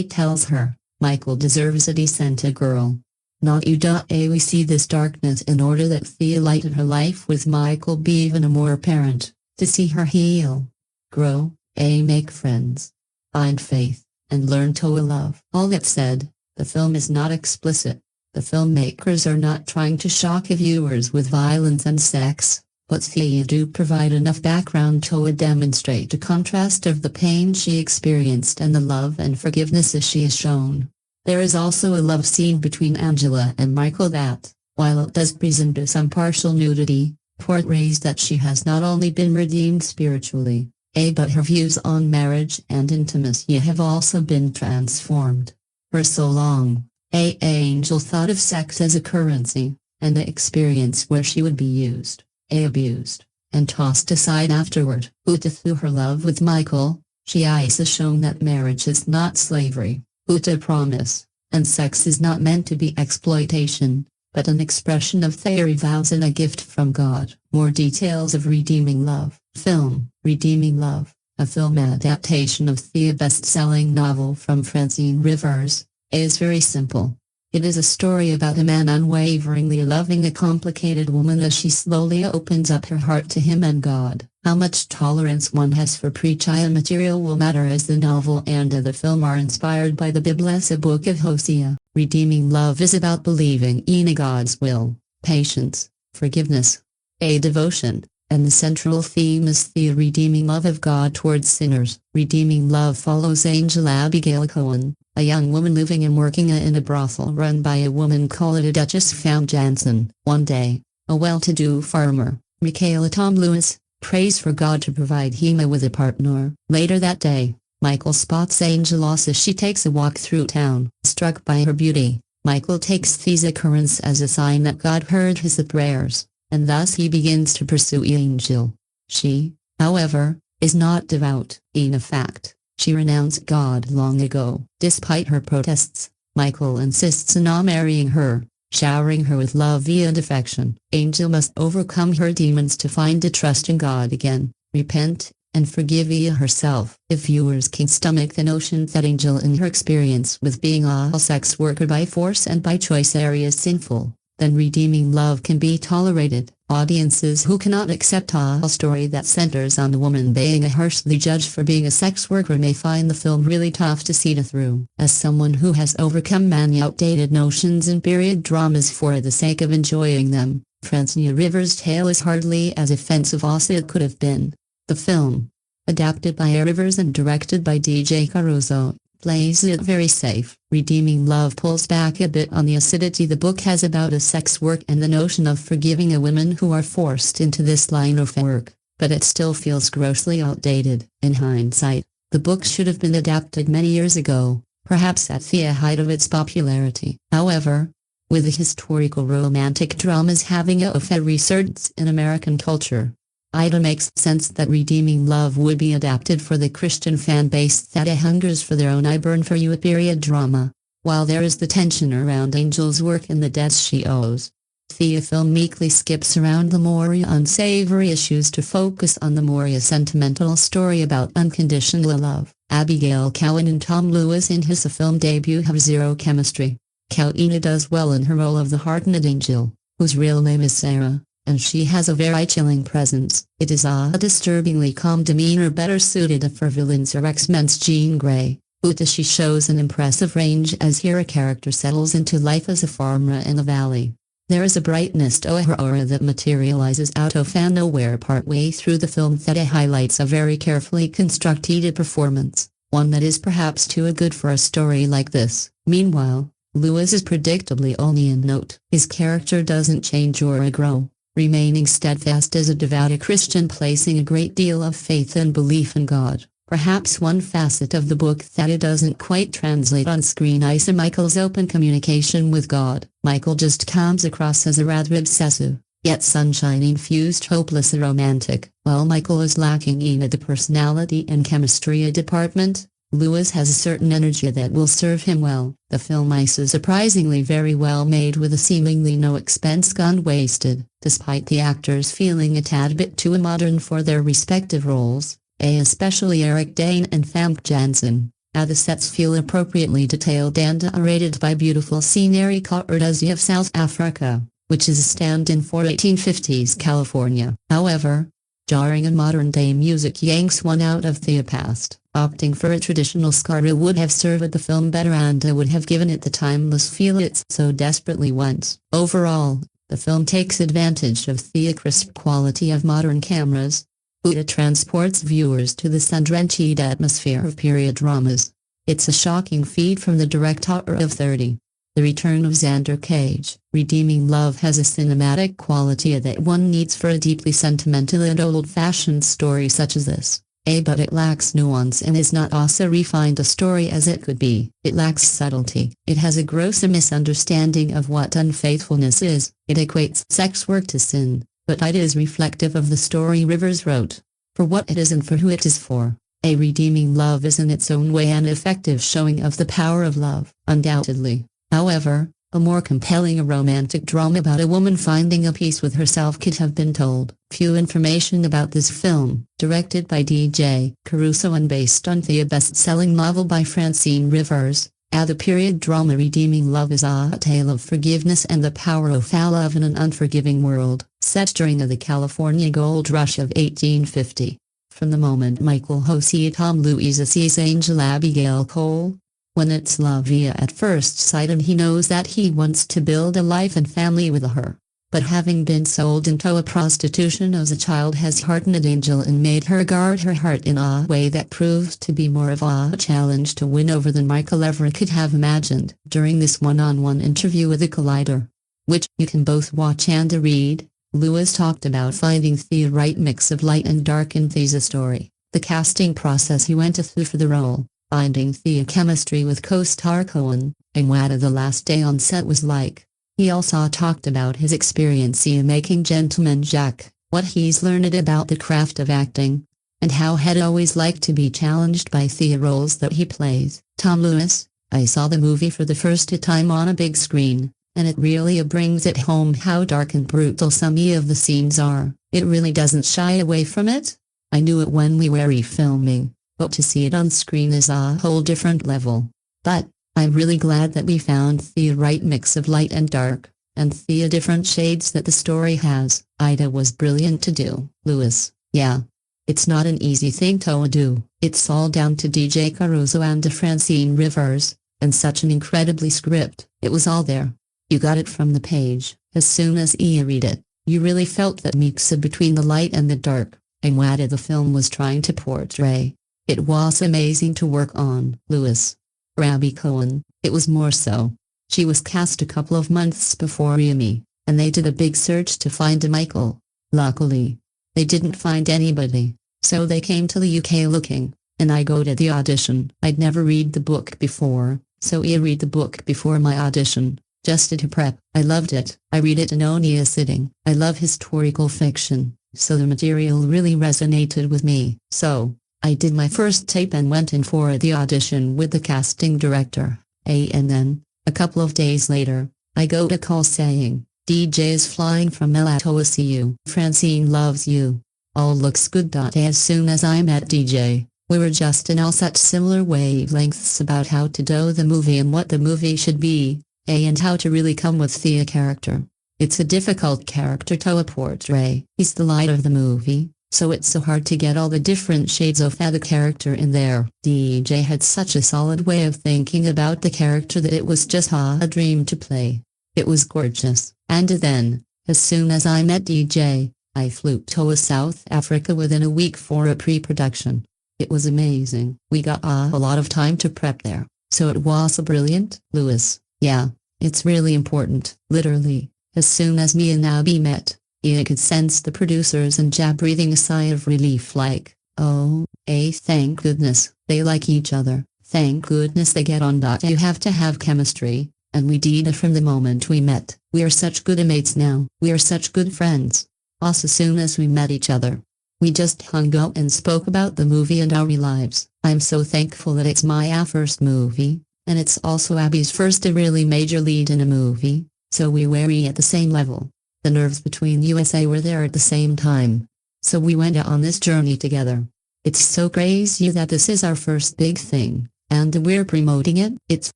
tells her, Michael deserves a decent girl. Not you. We see this darkness in order that the light in her life with Michael be even more apparent, to see her heal, grow, make friends, find faith, and learn to love. All that said, the film is not explicit. The filmmakers are not trying to shock viewers with violence and sex, but they do provide enough background to demonstrate the contrast of the pain she experienced and the love and forgiveness she is shown. There is also a love scene between Angela and Michael that, while it does present some partial nudity, portrays that she has not only been redeemed spiritually, but her views on marriage and intimacy have also been transformed. For so long, Angel thought of sex as a currency, and the experience where she would be used, abused, and tossed aside afterward. But through her love with Michael, she is shown that marriage is not slavery, but a promise, and sex is not meant to be exploitation, but an expression of their vows and a gift from God. More details of Redeeming Love. Film. Redeeming Love, a film adaptation of the best-selling novel from Francine Rivers, is very simple. It is a story about a man unwaveringly loving a complicated woman as she slowly opens up her heart to him and God. How much tolerance one has for pre-child material will matter as the novel and the film are inspired by the Bible's book of Hosea. Redeeming Love is about believing in God's will, patience, forgiveness, a devotion, and the central theme is the redeeming love of God towards sinners. Redeeming Love follows Angel Abigail Cowen, a young woman living and working in a brothel run by a woman called Duchess Van Jansen. One day, a well-to-do farmer, Michaela Tom Lewis, prays for God to provide him with a partner. Later that day, Michael spots Angel as she takes a walk through town. Struck by her beauty, Michael takes this occurrence as a sign that God heard his prayers, and thus he begins to pursue Angel. She, however, is not devout. In fact, she renounced God long ago. Despite her protests, Michael insists on marrying her, showering her with love and affection. Angel must overcome her demons to find a trust in God again, repent, and forgive herself. If viewers can stomach the notion that Angel in her experience with being a sex worker by force and by choice is sinful, then Redeeming Love can be tolerated. Audiences who cannot accept a story that centers on a woman being harshly judged for being a sex worker may find the film really tough to see through. As someone who has overcome many outdated notions in period dramas for the sake of enjoying them, Francine Rivers' tale is hardly as offensive as it could have been. The film, adapted by Rivers and directed by DJ Caruso, plays it very safe. Redeeming Love pulls back a bit on the acidity the book has about a sex work and the notion of forgiving a women who are forced into this line of work. but it still feels grossly outdated. In hindsight, the book should have been adapted many years ago, perhaps at the height of its popularity. However, with the historical romantic dramas having a resurgence in American culture, it makes sense that Redeeming Love would be adapted for the Christian fan base that hungers for their own I Burn For You period drama. While there is the tension around Angel's work in the deaths she owes, the film meekly skips around the more unsavory issues to focus on the more sentimental story about unconditional love. Abigail Cowen and Tom Lewis in his film debut have zero chemistry. Cowen does well in her role of the hardened angel, whose real name is Sarah, and she has a very chilling presence. It is a disturbingly calm demeanor better suited for villains or X-Men's Jean Grey. She shows an impressive range as her character settles into life as a farmer in the valley. There is a brightness to her aura that materializes out of nowhere partway through the film that highlights a very carefully constructed performance, one that is perhaps too good for a story like this. Meanwhile, Lewis is predictably only in note. His character doesn't change or grow, remaining steadfast as a devout Christian, placing a great deal of faith and belief in God. Perhaps one facet of the book that it doesn't quite translate on screen is Michael's open communication with God. Michael just comes across as a rather obsessive, yet sunshine-infused hopeless romantic. While Michael is lacking in the personality and chemistry department, Lewis has a certain energy that will serve him well. The film is surprisingly very well made with a seemingly no expense gone wasted, despite the actors feeling a tad bit too modern for their respective roles. Especially Eric Dane and Famke Janssen. The sets feel appropriately detailed and narrated by beautiful scenery courtesy of South Africa, which is a stand-in for 1850s California. However, jarring and modern-day music yanks one out of the past. Opting for a traditional score would have served the film better and would have given it the timeless feel it so desperately wants. Overall, the film takes advantage of the crisp quality of modern cameras. It transports viewers to the sun-drenched atmosphere of period dramas. It's a shocking feat from the director of 30. The Return of Xander Cage. Redeeming Love has a cinematic quality that one needs for a deeply sentimental and old-fashioned story such as this. But it lacks nuance and is not also refined a story as it could be. It lacks subtlety. It has a gross misunderstanding of what unfaithfulness is. It equates sex work to sin. But it is reflective of the story Rivers wrote. For what it is and for who it is for. A Redeeming Love is in its own way an effective showing of the power of love. Undoubtedly, however, a more compelling romantic drama about a woman finding a peace with herself could have been told. Few information about this film, directed by DJ Caruso and based on the best-selling novel by Francine Rivers. The period drama Redeeming Love is a tale of forgiveness and the power of love in an unforgiving world, set during the California gold rush of 1850. From the moment Michael sees Tom Lewis sees Angel Abigail Cowen, when it's love at first sight and he knows that he wants to build a life and family with her. But having been sold into a prostitution as a child has hardened Angel and made her guard her heart in a way that proves to be more of a challenge to win over than Michael ever could have imagined. During this one-on-one interview with the Collider, which you can both watch and read, Lewis talked about finding the right mix of light and dark in the story, the casting process he went through for the role, finding the chemistry with co-star Cowen, and what the last day on set was like. He also talked about his experience in making Gentleman Jack, what he's learned about the craft of acting, and how he'd always liked to be challenged by the roles that he plays. Tom Lewis, I saw the movie for the first time on a big screen, and it really brings it home how dark and brutal some of the scenes are. It really doesn't shy away from it. I knew it when we were filming, but to see it on screen is a whole different level. But I'm really glad that we found the right mix of light and dark, and the different shades that the story has. Ida was brilliant to do. Lewis, yeah. It's not an easy thing to do. It's all down to DJ Caruso and Francine Rivers, and such an incredibly script. It was all there. You got it from the page. As soon as you read it, you really felt that mix between the light and the dark, and what the film was trying to portray. It was amazing to work on. Lewis. Abigail Cowen, it was more so. She was cast a couple of months before me, and they did a big search to find a Michael. Luckily, They didn't find anybody, so they came to the UK looking, and I go to the audition. I'd never read the book before, so I read the book before my audition, just to prep. I loved it. I read it in only a sitting. I love historical fiction, so the material really resonated with me. So, I did my first tape and went in for the audition with the casting director. And then, a couple of days later, I got a call saying, DJ is flying from LA to see you. Francine loves you. All looks good. As soon as I met DJ, we were just in all such similar wavelengths about how to do the movie and what the movie should be, and how to really come with the character. It's a difficult character to portray. He's the light of the movie, so it's so hard to get all the different shades of that character in there. DJ had such a solid way of thinking about the character that it was just a dream to play. It was gorgeous. And then, as soon as I met DJ, I flew to South Africa within a week for a pre-production. It was amazing. We got a lot of time to prep there, so it was brilliant. Lewis, yeah, it's really important. Literally, as soon as me and Abby met, I could sense the producers and Jab breathing a sigh of relief like, oh, thank goodness, they like each other. Thank goodness they get on. You have to have chemistry, and we did it from the moment we met. We are such good mates now. We are such good friends. As soon as we met each other, we just hung out and spoke about the movie and our lives. I'm so thankful that it's my first movie, and it's also Abby's first really major lead in a movie, so we were at the same level. The nerves between USA were there at the same time. So we went on this journey together. It's so crazy that this is our first big thing, and we're promoting it. It's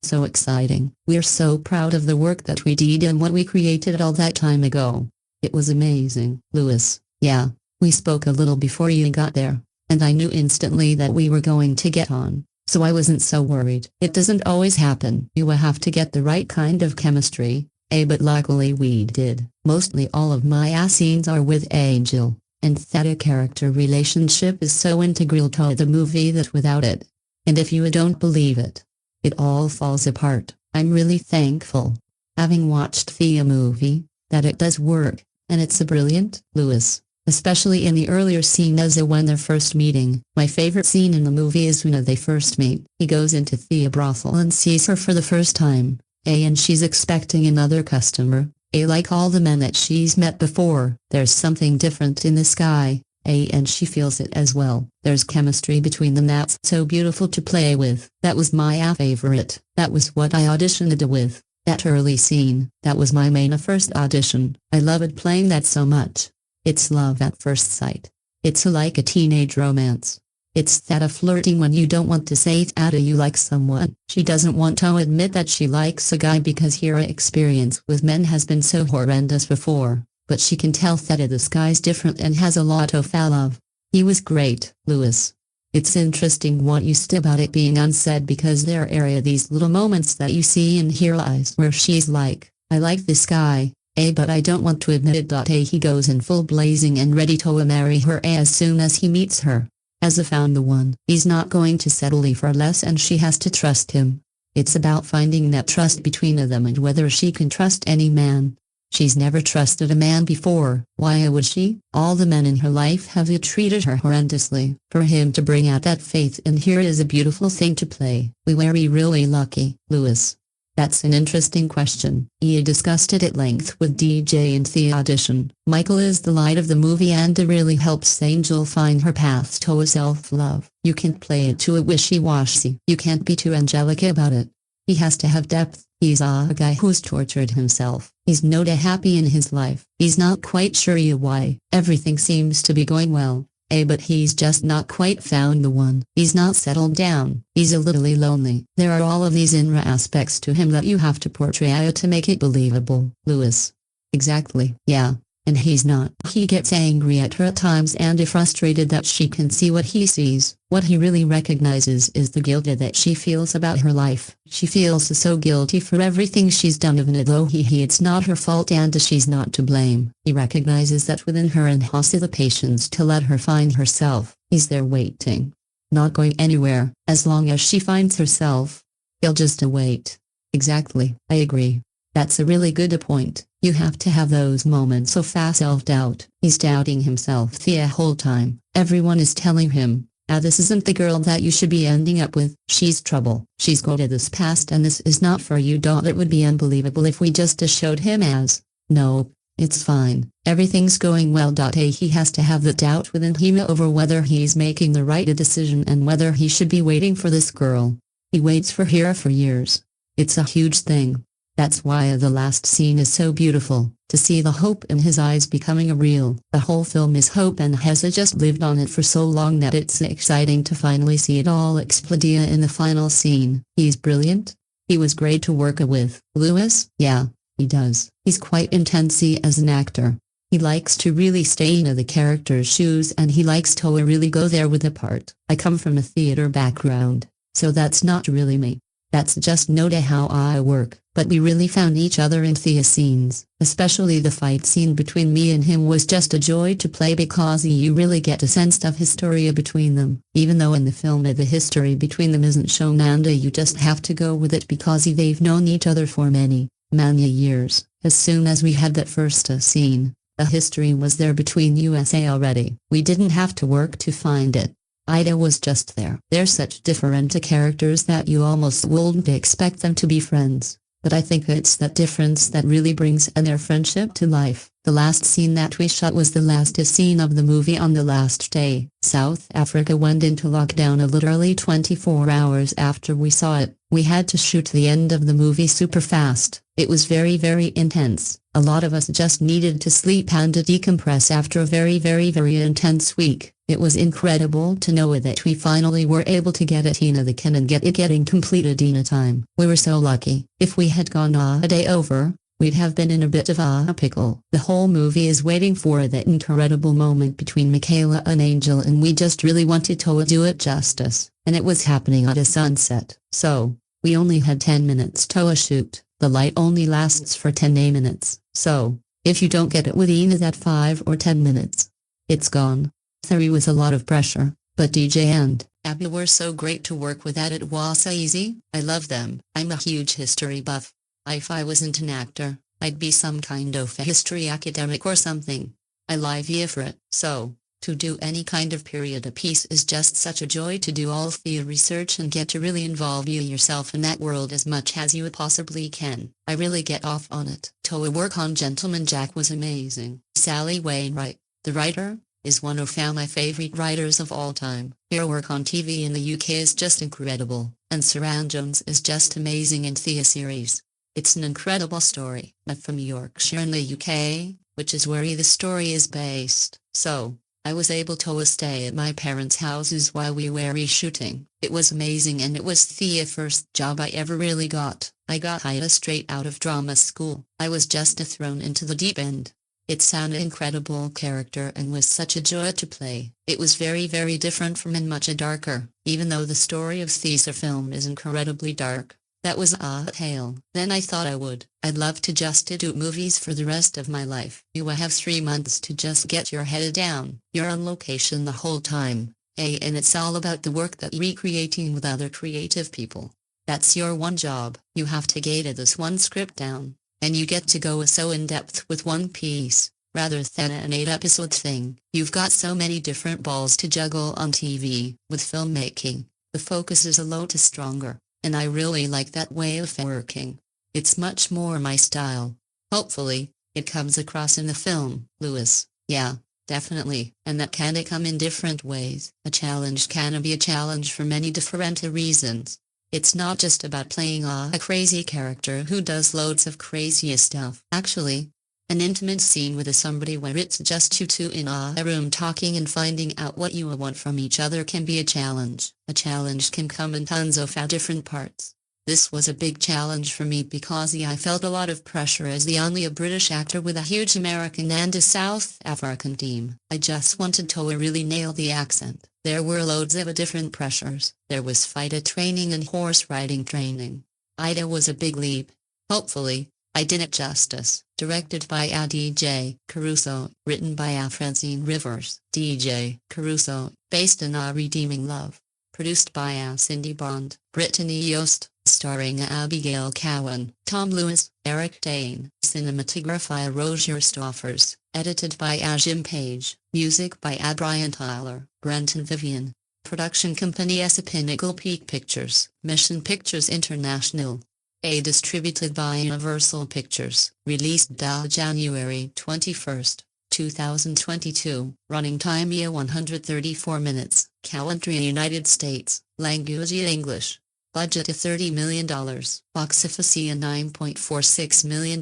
so exciting. We're so proud of the work that we did and what we created all that time ago. It was amazing. Lewis, yeah, we spoke a little before you got there, and I knew instantly that we were going to get on, so I wasn't so worried. It doesn't always happen. You will have to get the right kind of chemistry, but luckily we did. Mostly all of my scenes are with Angel, and that character relationship is so integral to the movie that without it, and if you don't believe it, it all falls apart. I'm really thankful, having watched the movie, that it does work, and it's brilliant. Lewis, especially in the earlier scene as when they're first meeting. My favorite scene in the movie is when they first meet. He goes into the brothel and sees her for the first time, and she's expecting another customer. Like all the men that she's met before, there's something different in this guy, and she feels it as well. There's chemistry between them that's so beautiful to play with. That was my favorite. That was what I auditioned with. That early scene, that was my main first audition. I loved playing that so much. It's love at first sight. It's like a teenage romance. It's that flirting when you don't want to say that you like someone. She doesn't want to admit that she likes a guy because her experience with men has been so horrendous before, but she can tell that this guy's different and has a lot of love. He was great. Lewis, it's interesting what you said about it being unsaid because there are these little moments that you see in her eyes where she's like, I like this guy, but I don't want to admit it. He goes in full blazing and ready to marry her as soon as he meets her. Has found the one. He's not going to settle for less and she has to trust him. It's about finding that trust between them and whether she can trust any man. She's never trusted a man before. Why would she? All the men in her life have treated her horrendously. For him to bring out that faith in her is a beautiful thing to play. We were really lucky. Lewis, that's an interesting question. I discussed it at length with DJ in the audition. Michael is the light of the movie and it really helps Angel find her path to self-love. You can't play it too wishy-washy. You can't be too angelic about it. He has to have depth. He's a guy who's tortured himself. He's not happy in his life. He's not quite sure why. Everything seems to be going well, but he's just not quite found the one. He's not settled down. He's a little lonely. There are all of these inner aspects to him that you have to portray to make it believable. Lewis. Exactly. Yeah. And he's not. He gets angry at her at times and frustrated that she can see what he sees. What he really recognizes is the guilt that she feels about her life. She feels so guilty for everything she's done even though it's not her fault and she's not to blame. He recognizes that within her and has the patience to let her find herself. He's there waiting. Not going anywhere. As long as she finds herself, he'll just wait. Exactly. I agree. That's a really good point. You have to have those moments of fast self-doubt. He's doubting himself the whole time. Everyone is telling him, this isn't the girl that you should be ending up with. She's trouble. She's got this past and this is not for you. It would be unbelievable if we just showed him as, nope, it's fine. Everything's going well. He has to have the doubt within him over whether he's making the right decision and whether he should be waiting for this girl. He waits for her for years. It's a huge thing. That's why the last scene is so beautiful, to see the hope in his eyes becoming real. The whole film is hope and has just lived on it for so long that it's exciting to finally see it all explode in the final scene. He's brilliant. He was great to work with. Lewis, yeah, he does. He's quite intense as an actor. He likes to really stay in the character's shoes and he likes to really go there with the part. I come from a theater background, so that's not really me. That's just not how I work, but we really found each other in the scenes. Especially the fight scene between me and him was just a joy to play because you really get a sense of hysteria between them. Even though in the film the history between them isn't shown and you just have to go with it because they've known each other for many years. As soon as we had that first scene, the history was there between USA already. We didn't have to work to find it. Ida was just there. They're such different characters that you almost wouldn't expect them to be friends. But I think it's that difference that really brings their friendship to life. The last scene that we shot was the last scene of the movie on the last day. South Africa went into lockdown literally 24 hours after we saw it. We had to shoot the end of the movie super fast. It was very intense. A lot of us just needed to sleep and to decompress after a very intense week. It was incredible to know that we finally were able to get it in the can and get it getting completed in a time. We were so lucky. If we had gone a day over, we'd have been in a bit of a pickle. The whole movie is waiting for that incredible moment between Michaela and Angel and we just really wanted to do it justice. And it was happening at a sunset. So, we only had 10 minutes to shoot. The light only lasts for 10 minutes. So, if you don't get it within that 5 or 10 minutes, it's gone. There was a lot of pressure, but DJ and Abby were so great to work with that it was so easy. I love them. I'm a huge history buff. If I wasn't an actor, I'd be some kind of a history academic or something. I live here for it. So, to do any kind of period piece is just such a joy to do all the research and get to really involve yourself in that world as much as you possibly can. I really get off on it. To work on Gentleman Jack was amazing. Sally Wainwright, the writer, is one of my favorite writers of all time. Her work on TV in the UK is just incredible, and Saran Jones is just amazing in the series. It's an incredible story. I'm from Yorkshire in the UK, which is where the story is based, so I was able to stay at my parents' houses while we were shooting. It was amazing and it was the first job I ever really got. I got hired straight out of drama school. I was just thrown into the deep end. It's an incredible character and was such a joy to play. It was very different from and much darker, even though the story of this film is incredibly dark. That was a tale. Then I thought I'd love to just do movies for the rest of my life. You have 3 months to just get your head down. You're on location the whole time, and it's all about the work that recreating with other creative people. That's your one job. You have to get this one script down. And you get to go so in-depth with one piece, rather than an 8-episode thing. You've got so many different balls to juggle on TV. With filmmaking, the focus is a lot stronger, and I really like that way of working. It's much more my style. Hopefully, it comes across in the film. Lewis, yeah, definitely. And that can come in different ways. A challenge can be a challenge for many different reasons. It's not just about playing a crazy character who does loads of crazy stuff. Actually, an intimate scene with somebody where it's just you two in a room talking and finding out what you want from each other can be a challenge. A challenge can come in tons of different parts. This was a big challenge for me because I felt a lot of pressure as the only British actor with a huge American and a South African team. I just wanted to really nail the accent. There were loads of different pressures. There was fighter training and horse riding training. Ida was a big leap. Hopefully, I did it justice. Directed by DJ Caruso, written by Francine Rivers. DJ Caruso, based on Redeeming Love. Produced by Cindy Bond, Brittany Yost, starring Abigail Cowen, Tom Lewis, Eric Dane. Cinematography Roger Stoffers. Edited by Ajim Page. Music by Brian Tyler. Brenton Vivian. Production company S. Pinnacle Peak Pictures. Mission Pictures International. A distributed by Universal Pictures. Released January 21, 2022. Running time 134 minutes. Country United States. Language English. Budget $30 million. Box office $9.46 million.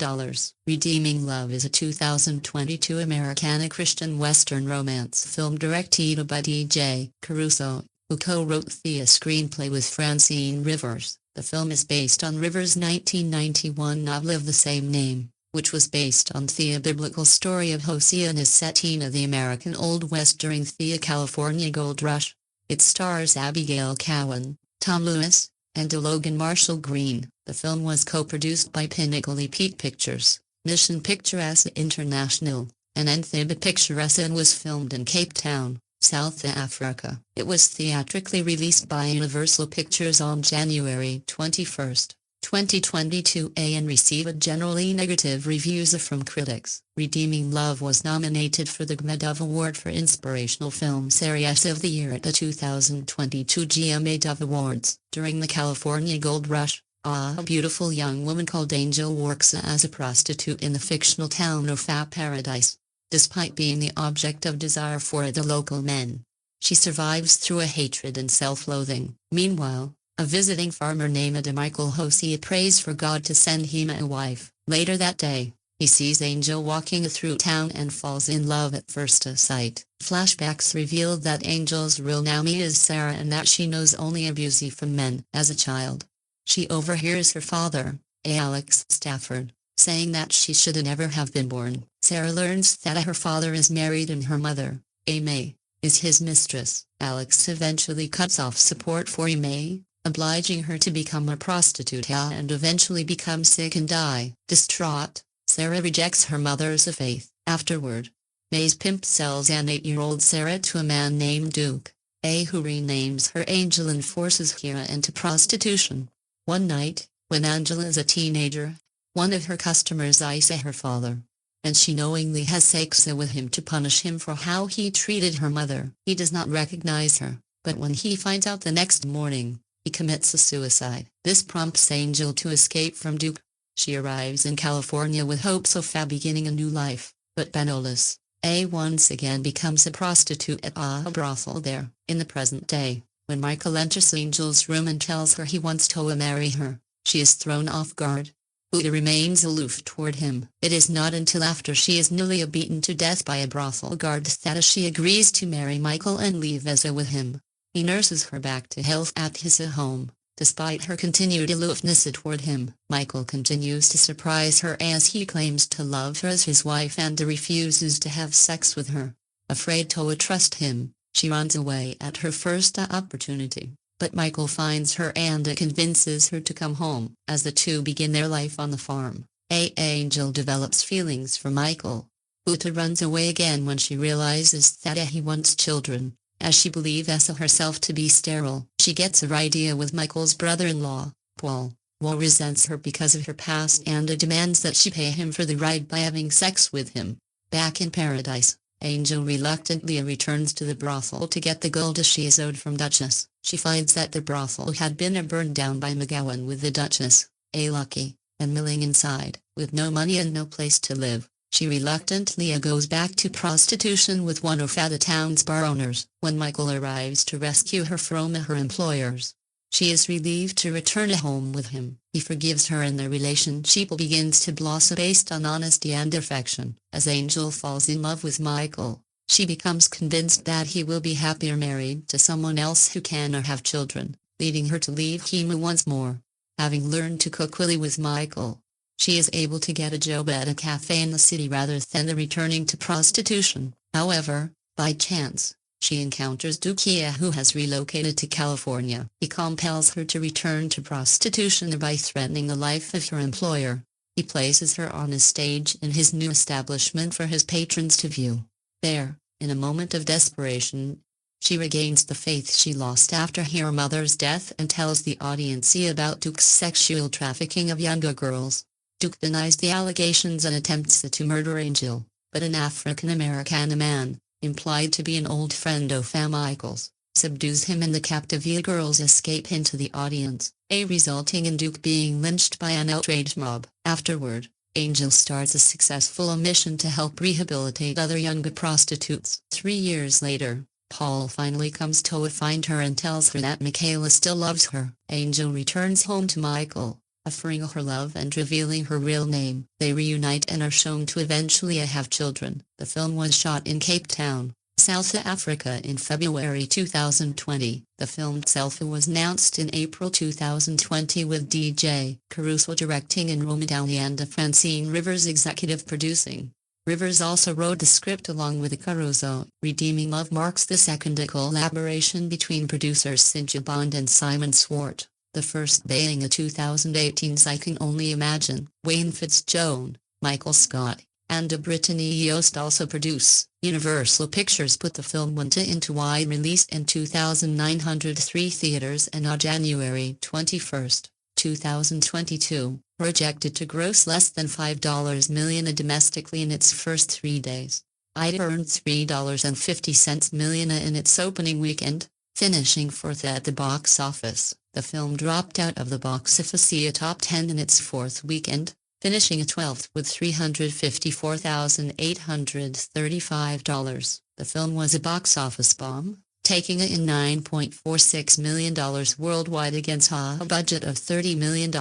Redeeming Love is a 2022 Americana Christian Western romance film directed by DJ Caruso, who co-wrote the screenplay with Francine Rivers. The film is based on Rivers' 1991 novel of the same name, which was based on the biblical story of Hosea and is set in the American Old West during the California Gold Rush. It stars Abigail Cowen, Tom Lewis, and Logan Marshall-Green. The film was co-produced by Pinnacle Peak Pictures, Mission Pictures International, and Entebbe Pictures and was filmed in Cape Town, South Africa. It was theatrically released by Universal Pictures on January 21, 2022 and received generally negative reviews from critics. Redeeming Love was nominated for the GMA Award for Inspirational Film Series of the Year at the 2022 GMA Dove Awards. During the California Gold Rush, a beautiful young woman called Angel works as a prostitute in the fictional town of Paradise. Despite being the object of desire for the local men, she survives through a hatred and self-loathing. Meanwhile, a visiting farmer named Michael Hosea prays for God to send him a wife. Later that day, he sees Angel walking through town and falls in love at first sight. Flashbacks reveal that Angel's real name is Sarah and that she knows only abuse from men. As a child, she overhears her father, Alex Stafford, saying that she should never have been born. Sarah learns that her father is married and her mother, May, is his mistress. Alex eventually cuts off support for May, obliging her to become a prostitute and eventually become sick and die. Distraught, Sarah rejects her mother's faith. Afterward, May's pimp sells an 8-year-old Sarah to a man named Duke, who renames her Angel and forces her into prostitution. One night, when Angela is a teenager, one of her customers is her father, and she knowingly has sex with him to punish him for how he treated her mother. He does not recognize her, but when he finds out the next morning, he commits a suicide. This prompts Angel to escape from Duke. She arrives in California with hopes of beginning a new life, but penniless, once again becomes a prostitute at a brothel there. In the present day, when Michael enters Angel's room and tells her he wants to marry her, she is thrown off guard. Who remains aloof toward him. It is not until after she is nearly beaten to death by a brothel guard that she agrees to marry Michael and leave with him. He nurses her back to health at his home. Despite her continued aloofness toward him, Michael continues to surprise her as he claims to love her as his wife and refuses to have sex with her. Afraid to trust him, she runs away at her first opportunity. But Michael finds her and convinces her to come home. As the two begin their life on the farm, Angel develops feelings for Michael, who runs away again when she realizes that he wants children, as she believes herself to be sterile. She gets a idea with Michael's brother-in-law, Paul, who resents her because of her past and demands that she pay him for the ride by having sex with him. Back in Paradise, Angel reluctantly returns to the brothel to get the gold she is owed from Duchess. She finds that the brothel had been burned down by McGowan with the Duchess, Lucky, and milling inside. With no money and no place to live, she reluctantly goes back to prostitution with one of the town's bar owners. When Michael arrives to rescue her from her employers, she is relieved to return home with him. He forgives her and their relationship begins to blossom based on honesty and affection. As Angel falls in love with Michael, she becomes convinced that he will be happier married to someone else who can have children, leading her to leave him once more. Having learned to cook well with Michael, she is able to get a job at a cafe in the city rather than returning to prostitution. However, by chance, she encounters Duke, who has relocated to California. He compels her to return to prostitution by threatening the life of her employer. He places her on a stage in his new establishment for his patrons to view. There, in a moment of desperation, she regains the faith she lost after her mother's death and tells the audience about Duke's sexual trafficking of younger girls. Duke denies the allegations and attempts to murder Angel, but an African-American man, implied to be an old friend of Michael's, subdues him and the Captivia girls escape into the audience, resulting in Duke being lynched by an outraged mob. Afterward, Angel starts a successful mission to help rehabilitate other younger prostitutes. 3 years later, Paul finally comes to find her and tells her that Michaela still loves her. Angel returns home to Michael, offering her love and revealing her real name. They reunite and are shown to eventually have children. The film was shot in Cape Town, South Africa in February 2020. The film itself was announced in April 2020 with DJ Caruso directing and Roma Downey and Francine Rivers executive producing. Rivers also wrote the script along with Caruso. Redeeming Love marks the second collaboration between producers Cynthia Bond and Simon Swart, the first being a 2018's I Can Only Imagine. Wayne Fitzjohn, Michael Scott, and Brittany Yost also produce. Universal Pictures put the film into wide release in 2,903 theaters and on January 21, 2022, projected to gross less than $5 million domestically in its first 3 days. It earned $3.50 million in its opening weekend, finishing fourth at the box office. The film dropped out of the box office top 10 in its fourth weekend, finishing at 12th with $354,835. The film was a box office bomb, taking in $9.46 million worldwide against a budget of $30 million.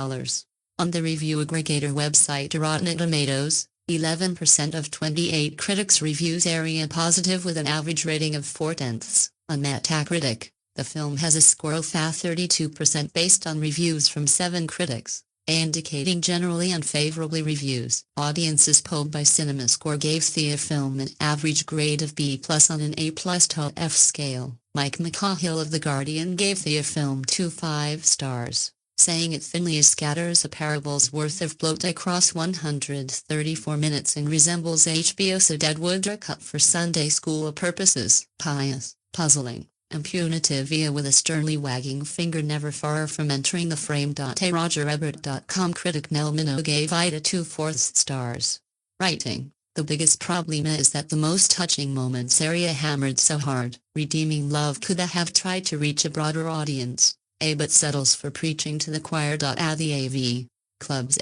On the review aggregator website Rotten Tomatoes, 11% of 28 critics reviews area positive with an average rating of 4/10. On Metacritic, the film has a score of 32% based on reviews from 7 critics, indicating generally unfavorably reviews. Audiences polled by CinemaScore gave the film an average grade of B+ on an A+ to F scale. Mike McCahill of The Guardian gave the film 2 5-stars, saying it thinly scatters a parable's worth of plot across 134 minutes and resembles HBO's A Deadwood cut for Sunday school purposes. Pious, puzzling, and punitive with a sternly wagging finger never far from entering the frame. RogerEbert.com critic Nell Minogue gave it 2 4-stars, writing, "The biggest problem is that the most touching moments hammered so hard. Redeeming Love could have tried to reach a broader audience, but settles for preaching to the choir. The AV Club's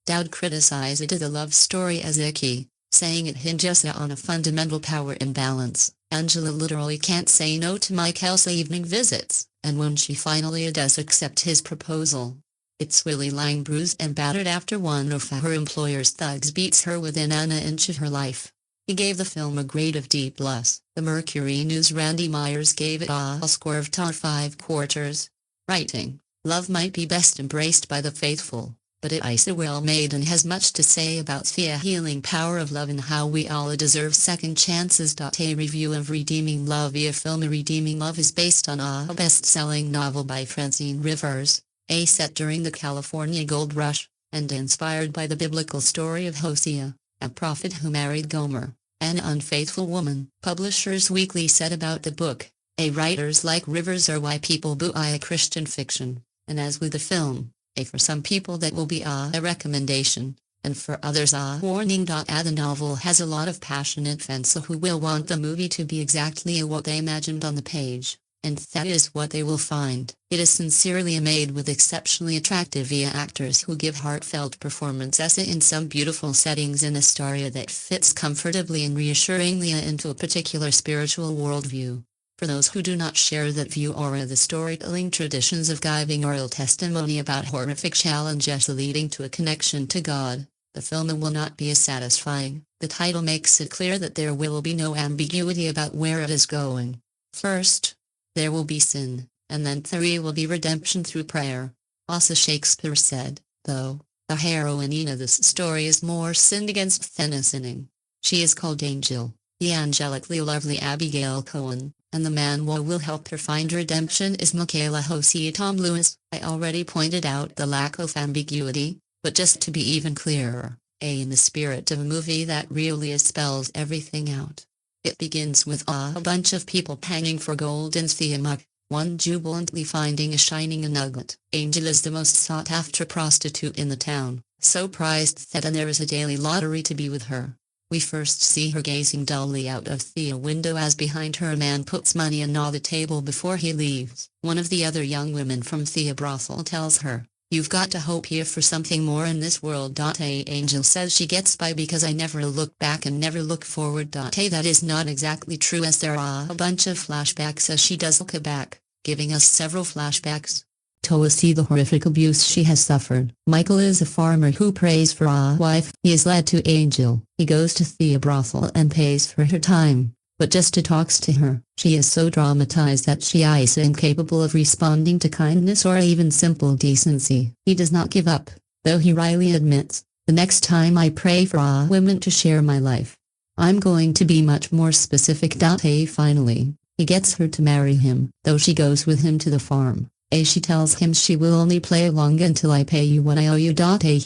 Dowd criticized the love story as icky, saying it hinges on a fundamental power imbalance. Angela literally can't say no to Michael's evening visits, and when she finally does accept his proposal, it's Willie lying bruised and battered after one of her employer's thugs beats her within an inch of her life." He gave the film a grade of D+. The Mercury News' Randy Myers gave it a score of 5/4, writing, "Love might be best embraced by the faithful, but it is well made and has much to say about the healing power of love and how we all deserve second chances." A review of Redeeming Love. Film Redeeming Love is based on a best-selling novel by Francine Rivers, set during the California Gold Rush, and inspired by the biblical story of Hosea, a prophet who married Gomer, an unfaithful woman. Publishers Weekly said about the book, "Writers like Rivers are why people boo Christian fiction, and as with the film, for some people that will be a recommendation, and for others a warning." The novel has a lot of passionate fans who will want the movie to be exactly what they imagined on the page, and that is what they will find. It is sincerely made with exceptionally attractive actors who give heartfelt performances in some beautiful settings in a story that fits comfortably and reassuringly into a particular spiritual worldview. For those who do not share that view or the storytelling traditions of giving oral testimony about horrific challenges leading to a connection to God, the film will not be as satisfying. The title makes it clear that there will be no ambiguity about where it is going. First, there will be sin, and then there will be redemption through prayer. Also Shakespeare said, though, the heroine of this story is more sinned against than a sinning. She is called Angel, the angelically lovely Abigail Cowen, and the man who will help her find redemption is Michaela Hosea Tom Lewis. I already pointed out the lack of ambiguity, but just to be even clearer, in the spirit of a movie that really spells everything out. It begins with a bunch of people hanging for gold in the muck, one jubilantly finding a shining nugget. Angel is the most sought-after prostitute in the town, so prized that there is a daily lottery to be with her. We first see her gazing dully out of the window as behind her a man puts money on the table before he leaves. One of the other young women from the brothel tells her, "You've got to hope here for something more in this world." Angel says she gets by because I never look back and never look forward. That is not exactly true, as there are a bunch of flashbacks as she does look back, giving us several flashbacks. To see the horrific abuse she has suffered. Michael is a farmer who prays for a wife. He is led to Angel. He goes to the brothel and pays for her time, but just to talks to her. She is so traumatized that she is incapable of responding to kindness or even simple decency. He does not give up, though he wryly admits, "The next time I pray for a woman to share my life, I'm going to be much more specific." Finally, he gets her to marry him, though she goes with him to the farm. She tells him she will only play along until I pay you what I owe you.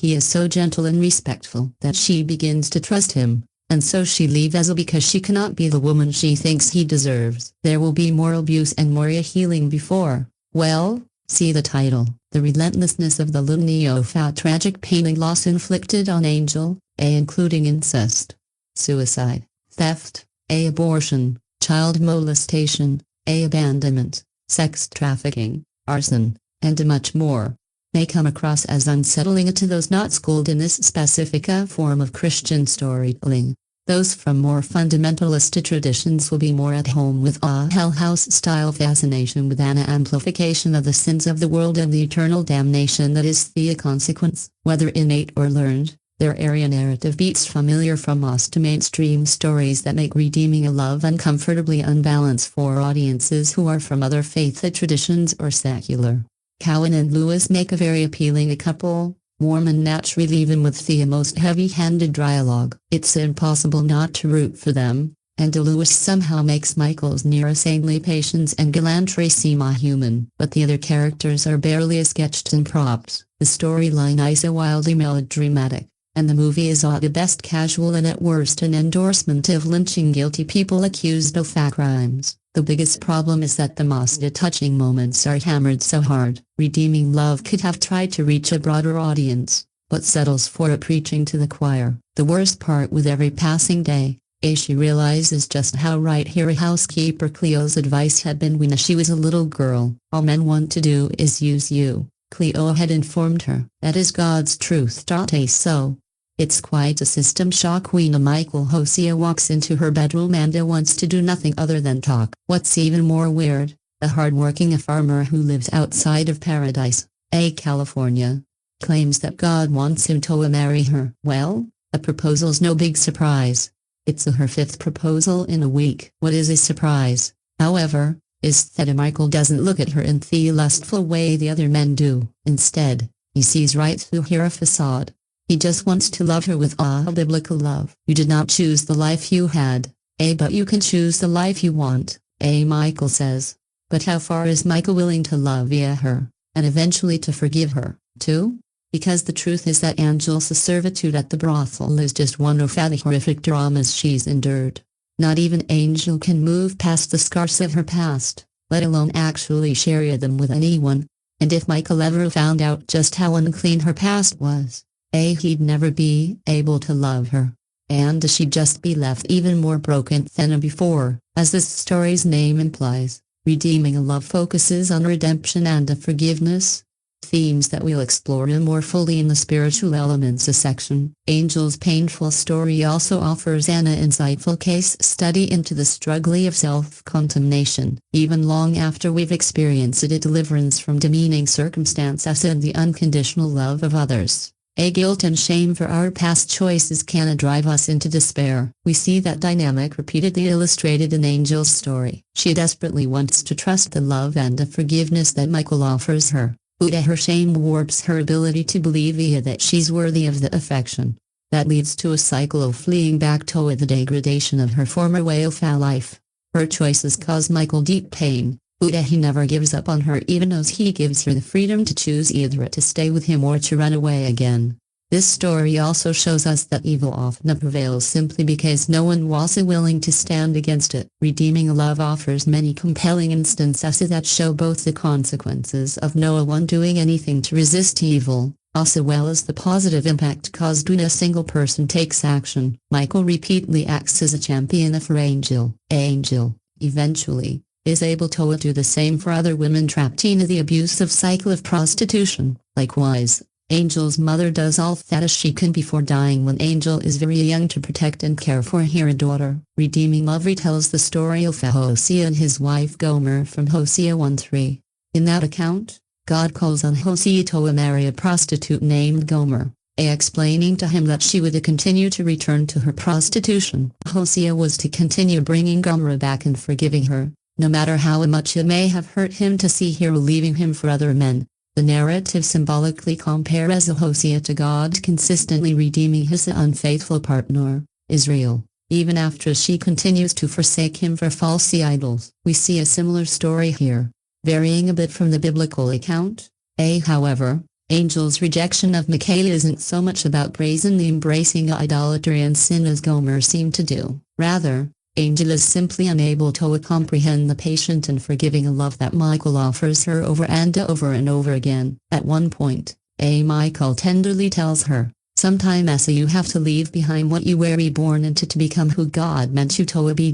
He is so gentle and respectful that she begins to trust him, and so she leaves because she cannot be the woman she thinks he deserves. There will be more abuse and more healing before, well, see the title. The relentlessness of the little neophyte, tragic pain and loss inflicted on Angel, including incest, suicide, theft, abortion, child molestation, abandonment, sex trafficking, arson, and much more, may come across as unsettling to those not schooled in this specific form of Christian storytelling. Those from more fundamentalist traditions will be more at home with a Hell House-style fascination with an amplification of the sins of the world and the eternal damnation that is the consequence. Whether innate or learned, their area narrative beats familiar from us to mainstream stories that make redeeming a love uncomfortably unbalanced for audiences who are from other faith traditions or secular. Cowen and Lewis make a very appealing couple, warm and natural even with the most heavy-handed dialogue. It's impossible not to root for them, and Lewis somehow makes Michael's near-saintly patience and gallantry seem human. But the other characters are barely sketched in props. The storyline is wildly melodramatic, and the movie is at best casual and at worst an endorsement of lynching guilty people accused of crimes. The biggest problem is that the most touching moments are hammered so hard. Redeeming Love could have tried to reach a broader audience, but settles for preaching to the choir. The worst part with every passing day, she realizes just how right her housekeeper Cleo's advice had been when she was a little girl. All men want to do is use you, Cleo had informed her. That is God's truth. So, it's quite a system shock when Michael Hosea walks into her bedroom and wants to do nothing other than talk. What's even more weird, the hard-working farmer who lives outside of Paradise, California, claims that God wants him to marry her. Well, a proposal's no big surprise. It's her fifth proposal in a week. What is a surprise, however, is that Michael doesn't look at her in the lustful way the other men do. Instead, he sees right through her facade. He just wants to love her with a biblical love. You did not choose the life you had, but you can choose the life you want, Michael says. But how far is Michael willing to love her, and eventually to forgive her, too? Because the truth is that Angel's servitude at the brothel is just one of the horrific dramas she's endured. Not even Angel can move past the scars of her past, let alone actually share them with anyone. And if Michael ever found out just how unclean her past was, he'd never be able to love her. And she'd just be left even more broken than before. As this story's name implies, Redeeming a Love focuses on redemption and forgiveness, themes that we'll explore more fully in the spiritual elements section. Angel's painful story also offers an insightful case study into the struggle of self-condemnation, even long after we've experienced a deliverance from demeaning circumstances and the unconditional love of others. Guilt and shame for our past choices can drive us into despair. We see that dynamic repeatedly illustrated in Angel's story. She desperately wants to trust the love and forgiveness that Michael offers her. But her shame warps her ability to believe that she's worthy of the affection. That leads to a cycle of fleeing back to the degradation of her former way of life. Her choices cause Michael deep pain, but he never gives up on her even as he gives her the freedom to choose either to stay with him or to run away again. This story also shows us that evil often prevails simply because no one was willing to stand against it. Redeeming love offers many compelling instances that show both the consequences of no one doing anything to resist evil, as well as the positive impact caused when a single person takes action. Michael repeatedly acts as a champion for Angel. Angel, eventually, is able to do the same for other women trapped in the abusive cycle of prostitution. Likewise, Angel's mother does all that she can before dying when Angel is very young to protect and care for her daughter. Redeeming love retells the story of Hosea and his wife Gomer from Hosea 1:3. In that account, God calls on Hosea to marry a prostitute named Gomer, explaining to him that she would continue to return to her prostitution. Hosea was to continue bringing Gomer back and forgiving her, no matter how much it may have hurt him to see her leaving him for other men. The narrative symbolically compares Hosea to God consistently redeeming his unfaithful partner, Israel, even after she continues to forsake him for false idols. We see a similar story here, varying a bit from the biblical account. However, Angel's rejection of Michael isn't so much about brazenly embracing idolatry and sin as Gomer seemed to do. Rather, Angel is simply unable to comprehend the patient and forgiving love that Michael offers her over and over again. At one point, Michael tenderly tells her, "Sometimes you have to leave behind what you were reborn into to become who God meant you to be."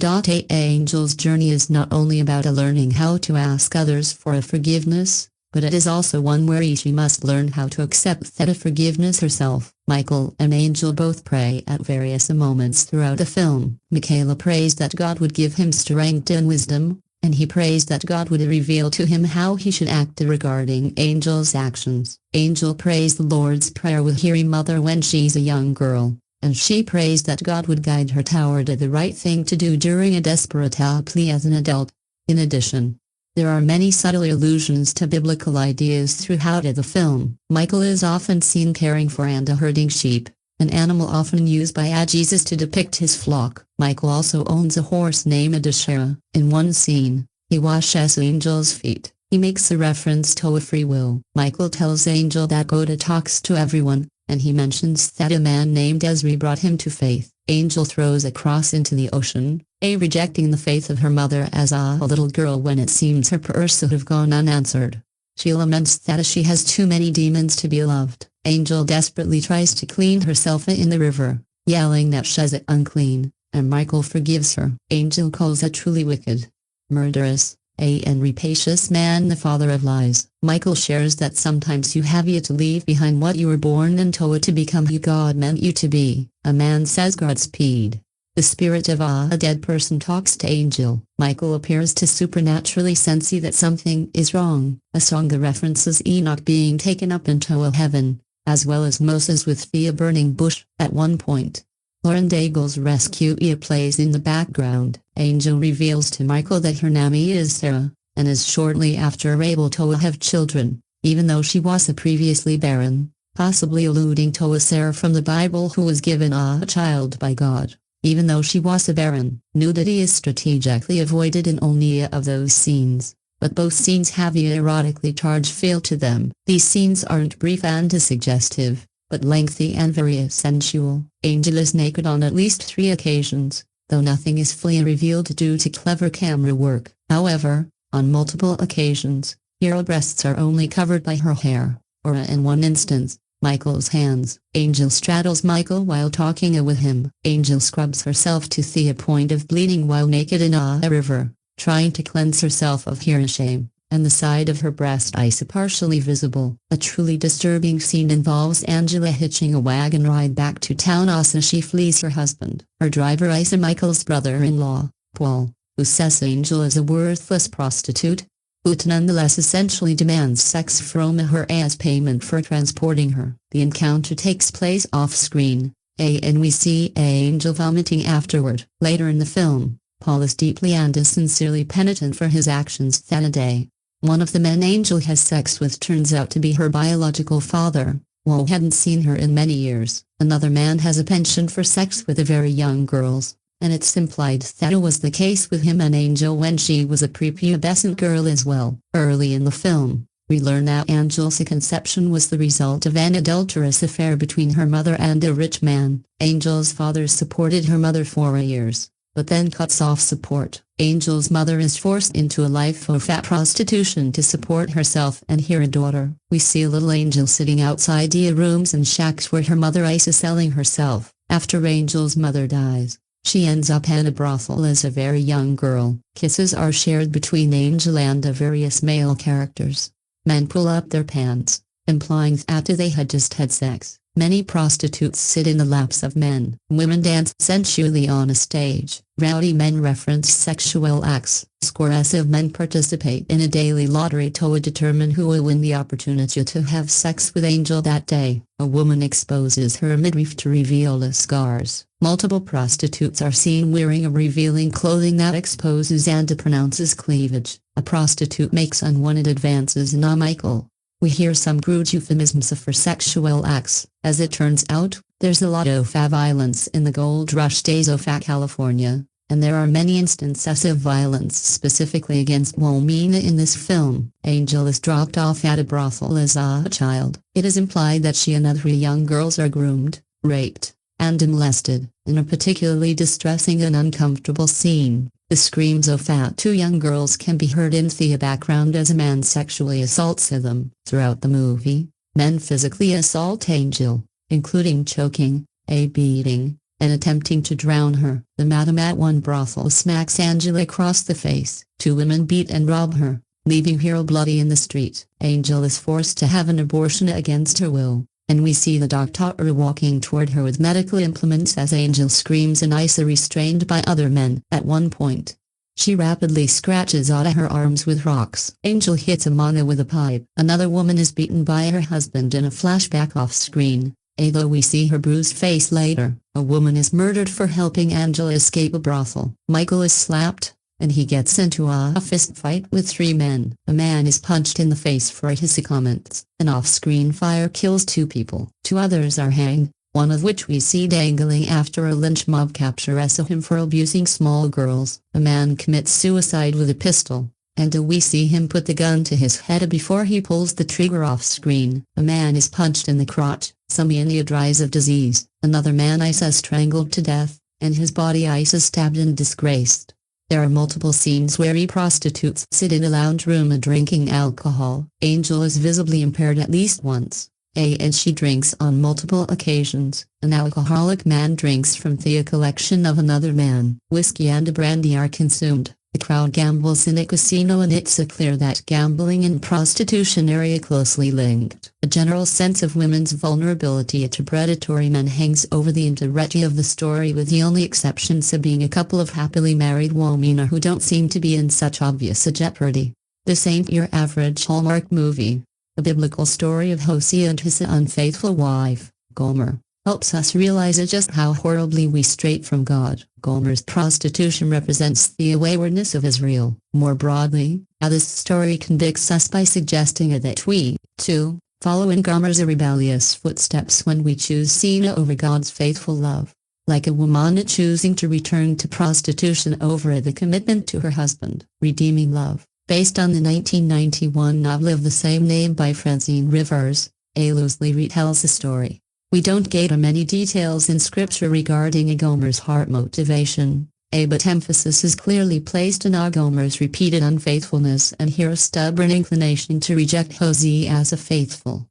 Angel's journey is not only about learning how to ask others for forgiveness, but it is also one where she must learn how to accept that forgiveness herself. Michael and Angel both pray at various moments throughout the film. Michael prays that God would give him strength and wisdom, and he prays that God would reveal to him how he should act regarding Angel's actions. Angel prays the Lord's Prayer with her mother when she's a young girl, and she prays that God would guide her toward the right thing to do during a desperate plea as an adult. In addition, there are many subtle allusions to biblical ideas throughout the film. Michael is often seen caring for and herding sheep, an animal often used by Jesus to depict his flock. Michael also owns a horse named Asherah. In one scene, he washes Angel's feet. He makes a reference to free will. Michael tells Angel that God talks to everyone, and he mentions that a man named Ezra brought him to faith. Angel throws a cross into the ocean, rejecting the faith of her mother as a little girl when it seems her prayers have gone unanswered. She laments that she has too many demons to be loved. Angel desperately tries to clean herself in the river, yelling that she's unclean, and Michael forgives her. Angel calls a truly wicked, murderous, and rapacious man the father of lies. Michael shares that sometimes you have to leave behind what you were born into to become who God meant you to be. A man says Godspeed. The spirit of a dead person talks to Angel. Michael appears to supernaturally sense that something is wrong. A song references Enoch being taken up into heaven, as well as Moses with the burning bush. At one point, Lauren Daigle's rescue plays in the background. Angel reveals to Michael that her name is Sarah, and is shortly after able to have children, even though she was previously barren, possibly alluding to a Sarah from the Bible who was given a child by God, even though she was barren. Nudity is strategically avoided in only of those scenes, but both scenes have the erotically charged feel to them. These scenes aren't brief and suggestive, but lengthy and very sensual. Angel is naked on at least 3 occasions, though nothing is fully revealed due to clever camera work. However, on multiple occasions, her breasts are only covered by her hair, or in one instance, Michael's hands. Angel straddles Michael while talking with him. Angel scrubs herself to the point of bleeding while naked in a river, trying to cleanse herself of her shame, and the side of her breast is partially visible. A truly disturbing scene involves Angela hitching a wagon ride back to town as she flees her husband. Her driver is Michael's brother-in-law, Paul, who says Angel is a worthless prostitute, but nonetheless essentially demands sex from her as payment for transporting her. The encounter takes place off-screen, and we see Angel vomiting afterward. Later in the film, Paul is deeply and sincerely penitent for his actions that day. One of the men Angel has sex with turns out to be her biological father, who hadn't seen her in many years. Another man has a penchant for sex with very young girls, and it's implied that it was the case with him and Angel when she was a prepubescent girl as well. Early in the film, We learn that Angel's conception was the result of an adulterous affair between her mother and a rich man. Angel's father supported her mother for years, but then cuts off support. Angel's mother is forced into a life of fat prostitution to support herself and her daughter. We see little Angel sitting outside the rooms and shacks where her mother is selling herself. After Angel's mother dies, she ends up in a brothel as a very young girl. Kisses are shared between Angel and the various male characters. Men pull up their pants, implying that they had just had sex. Many prostitutes sit in the laps of men. Women dance sensually on a stage. Rowdy men reference sexual acts. Scores of men participate in a daily lottery to determine who will win the opportunity to have sex with Angel that day. A woman exposes her midriff to reveal the scars. Multiple prostitutes are seen wearing a revealing clothing that exposes and pronounces cleavage. A prostitute makes unwanted advances on Michael. We hear some crude euphemisms for sexual acts. As it turns out, there's a lot of violence in the gold rush days of California, and there are many instances of violence specifically against women in this film. Angel is dropped off at a brothel as a child. It is implied that she and other young girls are groomed, raped, and molested. In a particularly distressing and uncomfortable scene, the screams of two young girls can be heard in the background as a man sexually assaults them. Throughout the movie, men physically assault Angel, including choking, beating, and attempting to drown her. The madam at one brothel smacks Angel across the face. 2 women beat and rob her, leaving her bloody in the street. Angel is forced to have an abortion against her will, and we see the doctor walking toward her with medical implements as Angel screams and is restrained by other men. At one point, she rapidly scratches out her arms with rocks. Angel hits Amanda with a pipe. Another woman is beaten by her husband in a flashback off screen, although we see her bruised face later. A woman is murdered for helping Angel escape a brothel. Michael is slapped, and he gets into a fist fight with 3 men. A man is punched in the face for his comments. An off-screen fire kills 2 people. 2 others are hanged, one of which we see dangling after a lynch mob captures him for abusing small girls. A man commits suicide with a pistol, and we see him put the gun to his head before he pulls the trigger off screen. A man is punched in the crotch. Some India dies of disease. Another man is strangled to death, and his body is stabbed and disgraced. There are multiple scenes where prostitutes sit in a lounge room drinking alcohol. Angel is visibly impaired at least once, and she drinks on multiple occasions. An alcoholic man drinks from the collection of another man. Whiskey and brandy are consumed. The crowd gambles in a casino, and it's clear that gambling and prostitution are closely linked. A general sense of women's vulnerability to predatory men hangs over the entirety of the story, with the only exceptions being a couple of happily married women who don't seem to be in such obvious jeopardy. This ain't your average Hallmark movie. The biblical story of Hosea and his unfaithful wife, Gomer, helps us realize just how horribly we strayed from God. Gomer's prostitution represents the waywardness of Israel. More broadly, this story convicts us by suggesting that we, too, follow in Gomer's rebellious footsteps when we choose sin over God's faithful love. Like a woman choosing to return to prostitution over the commitment to her husband. Redeeming Love, based on the 1991 novel of the same name by Francine Rivers, loosely retells the story. We don't get many details in scripture regarding Gomer's heart motivation, but emphasis is clearly placed on Gomer's repeated unfaithfulness and her stubborn inclination to reject Hosea as a faithful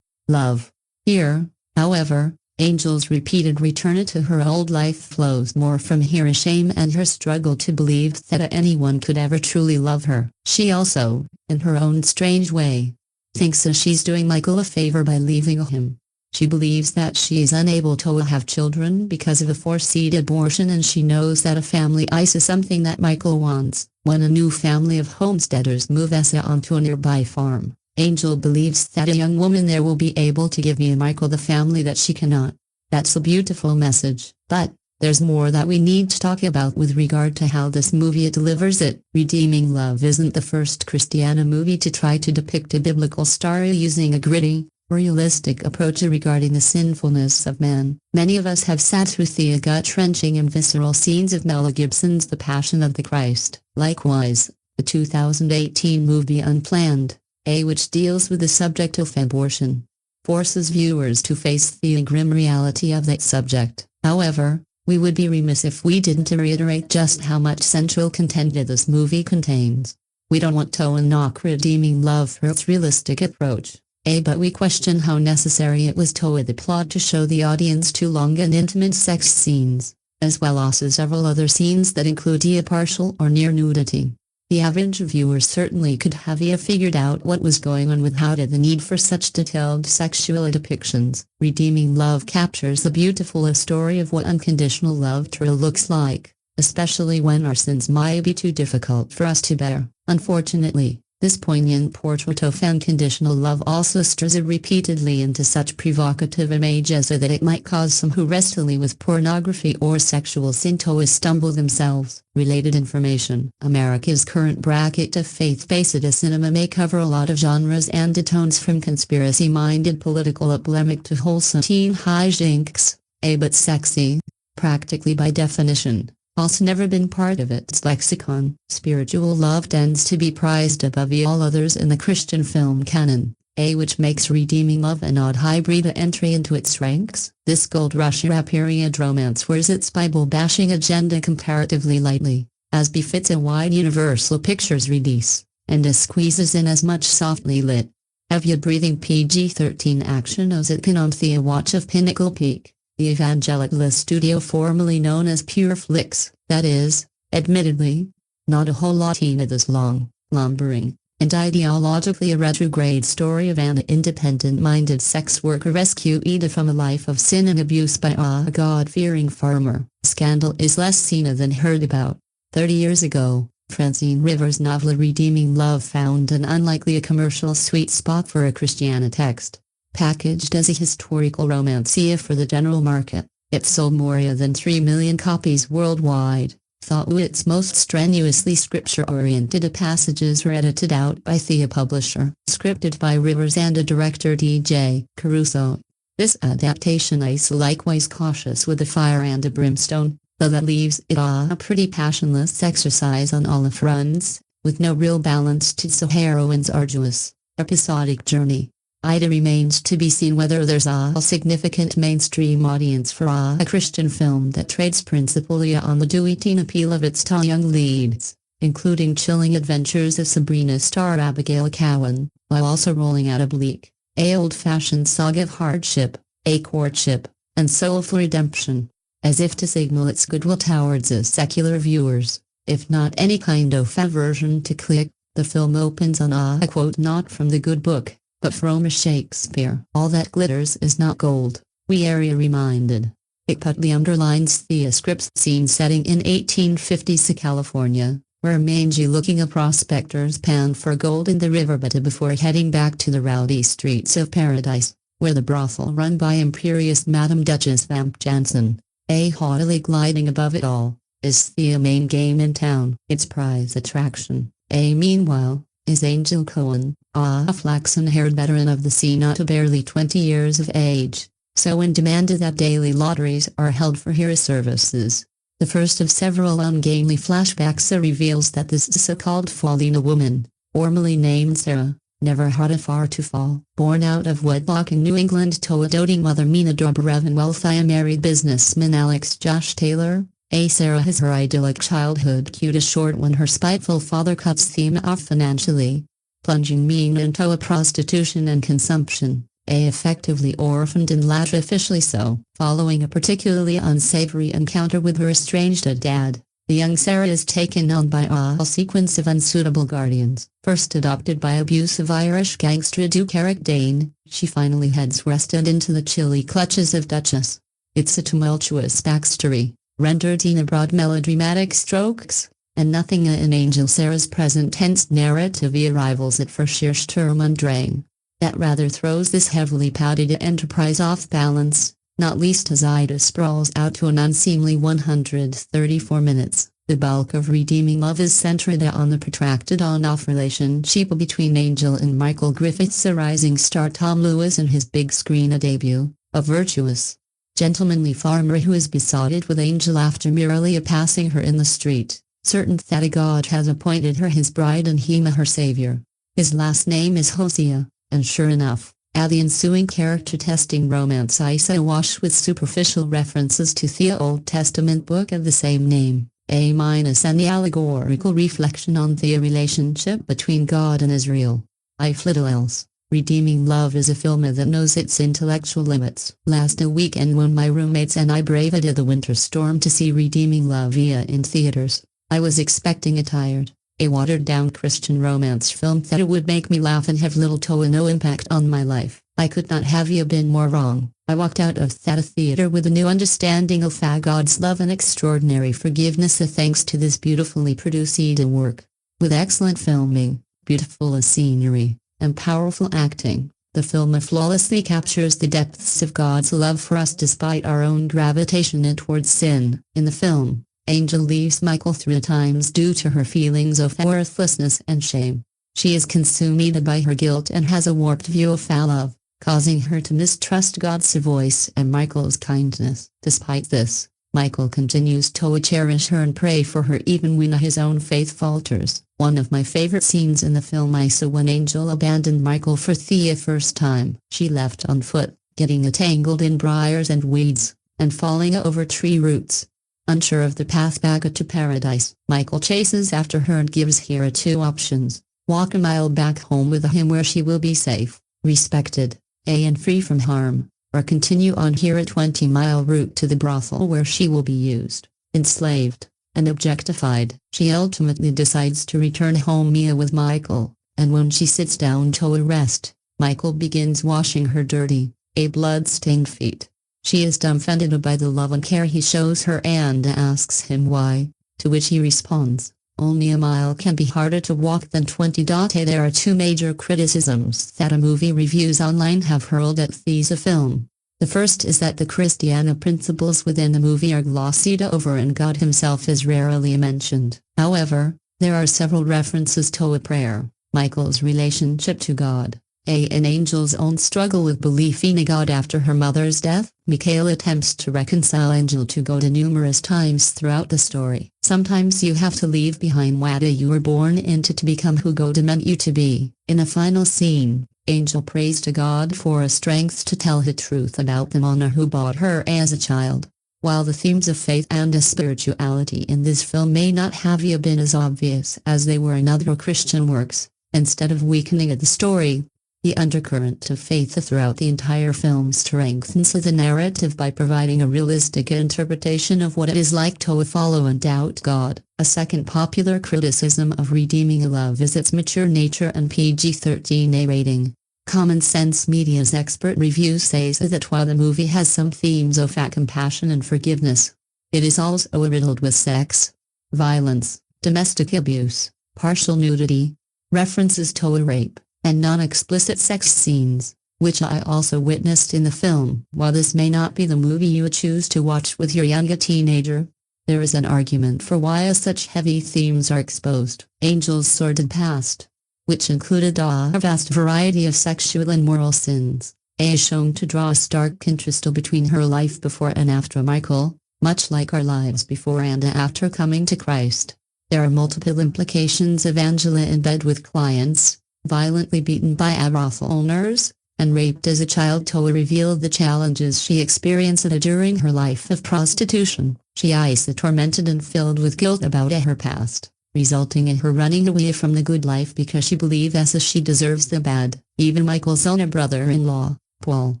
love. Here, however, Angel's repeated return to her old life flows more from her shame and her struggle to believe that anyone could ever truly love her. She also, in her own strange way, thinks she's doing Michael a favor by leaving him. She believes that she is unable to have children because of a forced abortion, and she knows that a family is something that Michael wants. When a new family of homesteaders move onto a nearby farm, Angel believes that a young woman there will be able to give Michael the family that she cannot. That's a beautiful message, but there's more that we need to talk about with regard to how this movie delivers it. Redeeming Love isn't the first Christiana movie to try to depict a biblical story using a gritty, realistic approach regarding the sinfulness of man. Many of us have sat through the gut-wrenching and visceral scenes of Mel Gibson's The Passion of the Christ. Likewise, the 2018 movie Unplanned, which deals with the subject of abortion. Forces viewers to face the grim reality of that subject. However, we would be remiss if we didn't reiterate just how much central content this movie contains. We don't want to knock redeeming love for its realistic approach, but we question how necessary it was to the plot to show the audience too long and intimate sex scenes, as well as several other scenes that include partial or near nudity. The average viewer certainly could have figured out what was going on without the need for such detailed sexual depictions. Redeeming Love captures the beautiful story of what unconditional love truly looks like, especially when our sins might be too difficult for us to bear. Unfortunately, this poignant portrait of unconditional love also stirs repeatedly into such provocative images that it might cause some who wrestle with pornography or sexual sin to stumble themselves. Related information: America's current bracket of faith-based cinema may cover a lot of genres and tones, from conspiracy-minded political polemic to wholesome teen hijinks, but sexy, practically by definition, also never been part of its lexicon. Spiritual love tends to be prized above all others in the Christian film canon, which makes Redeeming Love an odd hybrid entry into its ranks. This gold rush era period romance wears its Bible-bashing agenda comparatively lightly, as befits a wide Universal Pictures release, and squeezes in as much softly lit, heavy-breathing PG-13 action as it can on the watch of Pinnacle Peak, the evangelical studio formerly known as Pure Flix. That is, admittedly, not a whole lot in this long, lumbering, and ideologically retrograde story of an independent-minded sex worker rescued from a life of sin and abuse by a God-fearing farmer. Scandal is less seen than heard about. 30 years ago, Francine Rivers' novel Redeeming Love found an unlikely commercial sweet spot for a Christiana text. Packaged as a historical romance for the general market, it sold more than 3 million copies worldwide. Though its most strenuously scripture-oriented passages were edited out by the publisher, scripted by Rivers and director DJ Caruso. This adaptation is likewise cautious with the fire and brimstone, though that leaves it a pretty passionless exercise on all fronts, with no real balance to the heroine's arduous, episodic journey. It remains to be seen whether there's a significant mainstream audience for a Christian film that trades principally on the teen appeal of its two young leads, including chilling adventures of Sabrina star Abigail Cowen, while also rolling out a bleak, old-fashioned saga of hardship, courtship, and soulful redemption, as if to signal its goodwill towards secular viewers, if not any kind of aversion to click. The film opens on a quote not from the good book, but from Shakespeare. All that glitters is not gold, we are reminded. It partly underlines the script's scene setting in 1850s California, where mangy-looking prospectors pan for gold in the riverbed before heading back to the rowdy streets of paradise, where the brothel run by imperious Madame Duchess Vamp Jansen, haughtily gliding above it all, is the main game in town. Its prize attraction, meanwhile, is Abigail Cowen, a flaxen-haired veteran of the scene not barely 20 years of age, so in demand that daily lotteries are held for her services. The first of several ungainly flashbacks reveals that this so-called Paulina woman, formerly named Sarah, never had a far to fall. Born out of wedlock in New England to a doting mother Mina Dobrev and wealthy married businessman Alex Josh Taylor, Sarah has her idyllic childhood cut short when her spiteful father cuts them off financially, plunging Mina into a prostitution and consumption, effectively orphaned and later officially so. Following a particularly unsavory encounter with her estranged dad, the young Sarah is taken on by a sequence of unsuitable guardians. First adopted by abusive Irish gangster Duke Eric Dane, she finally heads west and into the chilly clutches of Duchess. It's a tumultuous backstory, rendered in broad melodramatic strokes, and nothing in Angel Sarah's present tense narrative rivals it for sheer Sturm-und-Drang. That rather throws this heavily padded enterprise off balance, not least as Ida sprawls out to an unseemly 134 minutes. The bulk of Redeeming Love is centered on the protracted on-off relationship between Angel and Michael Griffiths, a rising star Tom Lewis in his big screen debut, a virtuous, gentlemanly farmer who is besotted with Angel after merely passing her in the street, certain that God has appointed her his bride and him her savior. His last name is Hosea, and sure enough, the ensuing character-testing romance is awash with superficial references to the Old Testament book of the same name, and the allegorical reflection on the relationship between God and Israel. If little else, Redeeming Love is a film that knows its intellectual limits. Last weekend when my roommates and I braved the winter storm to see Redeeming Love in theaters, I was expecting a tired, watered-down Christian romance film that would make me laugh and have little to no impact on my life. I could not have been more wrong. I walked out of that theater with a new understanding of God's love and extraordinary forgiveness thanks to this beautifully produced work. With excellent filming, beautiful scenery, and powerful acting, the film flawlessly captures the depths of God's love for us despite our own gravitation towards sin. In the film, Angel leaves Michael 3 times due to her feelings of worthlessness and shame. She is consumed by her guilt and has a warped view of love, causing her to mistrust God's voice and Michael's kindness. Despite this, Michael continues to cherish her and pray for her even when his own faith falters. One of my favorite scenes in the film is when Angel abandoned Michael for the first time. She left on foot, getting tangled in briars and weeds, and falling over tree roots. Unsure of the path back to paradise, Michael chases after her and gives her 2 options: walk a mile back home with him where she will be safe, respected, and free from harm, or continue on her 20-mile route to the brothel where she will be used, enslaved, and objectified. She ultimately decides to return home with Michael, and when she sits down to rest, Michael begins washing her dirty, blood-stained feet. She is dumbfounded by the love and care he shows her and asks him why, to which he responds, "Only a mile can be harder to walk than 20." There are 2 major criticisms that movie reviews online have hurled at the film. The first is that the Christiana principles within the movie are glossed over and God himself is rarely mentioned. However, there are several references to prayer, Michael's relationship to God, and Angel's own struggle with belief in God after her mother's death. Michael attempts to reconcile Angel to God numerous times throughout the story. Sometimes you have to leave behind what you were born into to become who God meant you to be. In a final scene, Angel prays to God for strength to tell the truth about the man who bought her as a child. While the themes of faith and spirituality in this film may not have been as obvious as they were in other Christian works, instead of weakening the story, the undercurrent of faith throughout the entire film strengthens the narrative by providing a realistic interpretation of what it is like to follow and doubt God. A second popular criticism of Redeeming Love is its mature nature and PG-13 rating. Common Sense Media's expert review says that while the movie has some themes of compassion and forgiveness, it is also riddled with sex, violence, domestic abuse, partial nudity, references to rape, and non-explicit sex scenes, which I also witnessed in the film. While this may not be the movie you would choose to watch with your young teenager, there is an argument for why such heavy themes are exposed. Angel's sordid past, which included a vast variety of sexual and moral sins, is shown to draw a stark contrast between her life before and after Michael, much like our lives before and after coming to Christ. There are multiple implications of Angela in bed with clients, violently beaten by brothel owners, and raped as a child to reveal the challenges she experienced during her life of prostitution. She is tormented and filled with guilt about her past, resulting in her running away from the good life because she believes she deserves the bad. Even Michael's own brother-in-law, Paul,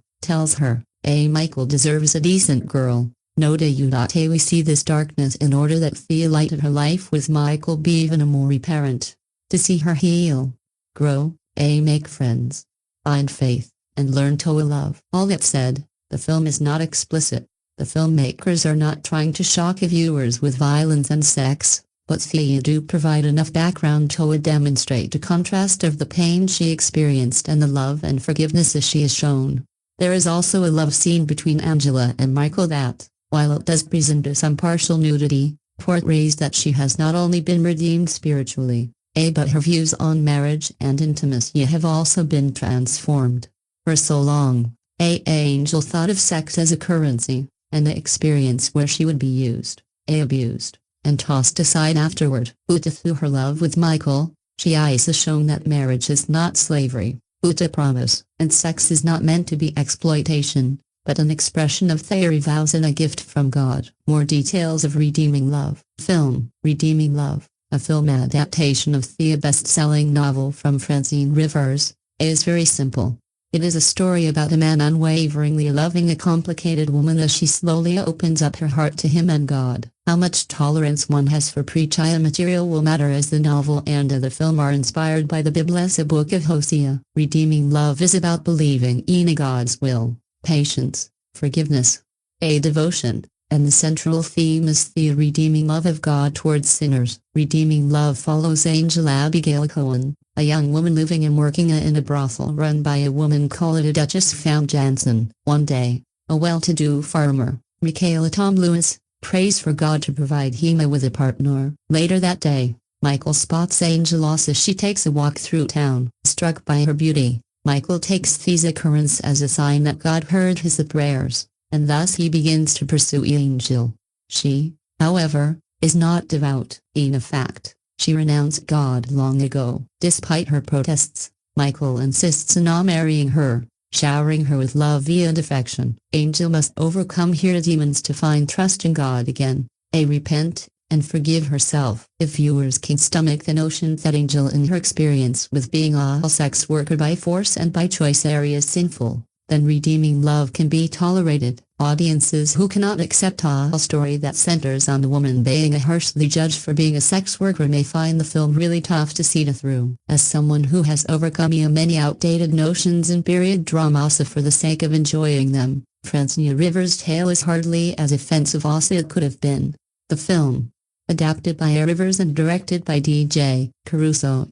tells her, Michael deserves a decent girl. No doubt we see this darkness in order that the light of her life with Michael be even more apparent. To see her heal, grow, make friends, find faith, and learn to love. All that said, the film is not explicit. The filmmakers are not trying to shock viewers with violence and sex, but they do provide enough background to demonstrate the contrast of the pain she experienced and the love and forgiveness she is shown. There is also a love scene between Angela and Michael that, while it does present some partial nudity, portrays that she has not only been redeemed spiritually, but her views on marriage and intimacy have also been transformed. For so long, Angel thought of sex as a currency, an experience where she would be used, abused, and tossed aside afterward. But through her love with Michael, She has shown that marriage is not slavery, but a promise, and sex is not meant to be exploitation, but an expression of theory vows and a gift from God. More details of Redeeming Love. Film, Redeeming Love, a film adaptation of the best-selling novel from Francine Rivers, is very simple. It is a story about a man unwaveringly loving a complicated woman as she slowly opens up her heart to him and God. How much tolerance one has for pre-child material will matter, as the novel and the film are inspired by the Bible's book of Hosea. Redeeming Love is about believing in God's will, patience, forgiveness, a devotion, and the central theme is the redeeming love of God towards sinners. Redeeming Love follows Angel Abigail Cowen, a young woman living and working in a brothel run by a woman called Duchess Van Jansen. One day, a well-to-do farmer, Michaela Tom Lewis, prays for God to provide him with a partner. Later that day, Michael spots Angel as she takes a walk through town. Struck by her beauty, Michael takes this occurrence as a sign that God heard his prayers, and thus he begins to pursue Angel. She, however, is not devout. In fact, she renounced God long ago. Despite her protests, Michael insists on marrying her, showering her with love and affection. Angel must overcome her demons to find trust in God again, repent, and forgive herself. If viewers can stomach the notion that Angel in her experience with being a sex worker by force and by choice is sinful, then Redeeming Love can be tolerated. Audiences who cannot accept a story that centers on the woman being harshly judged for being a sex worker may find the film really tough to see through. As someone who has overcome many outdated notions in period dramas for the sake of enjoying them, Francine Rivers' tale is hardly as offensive as it could have been. The film, adapted by Rivers and directed by DJ Caruso,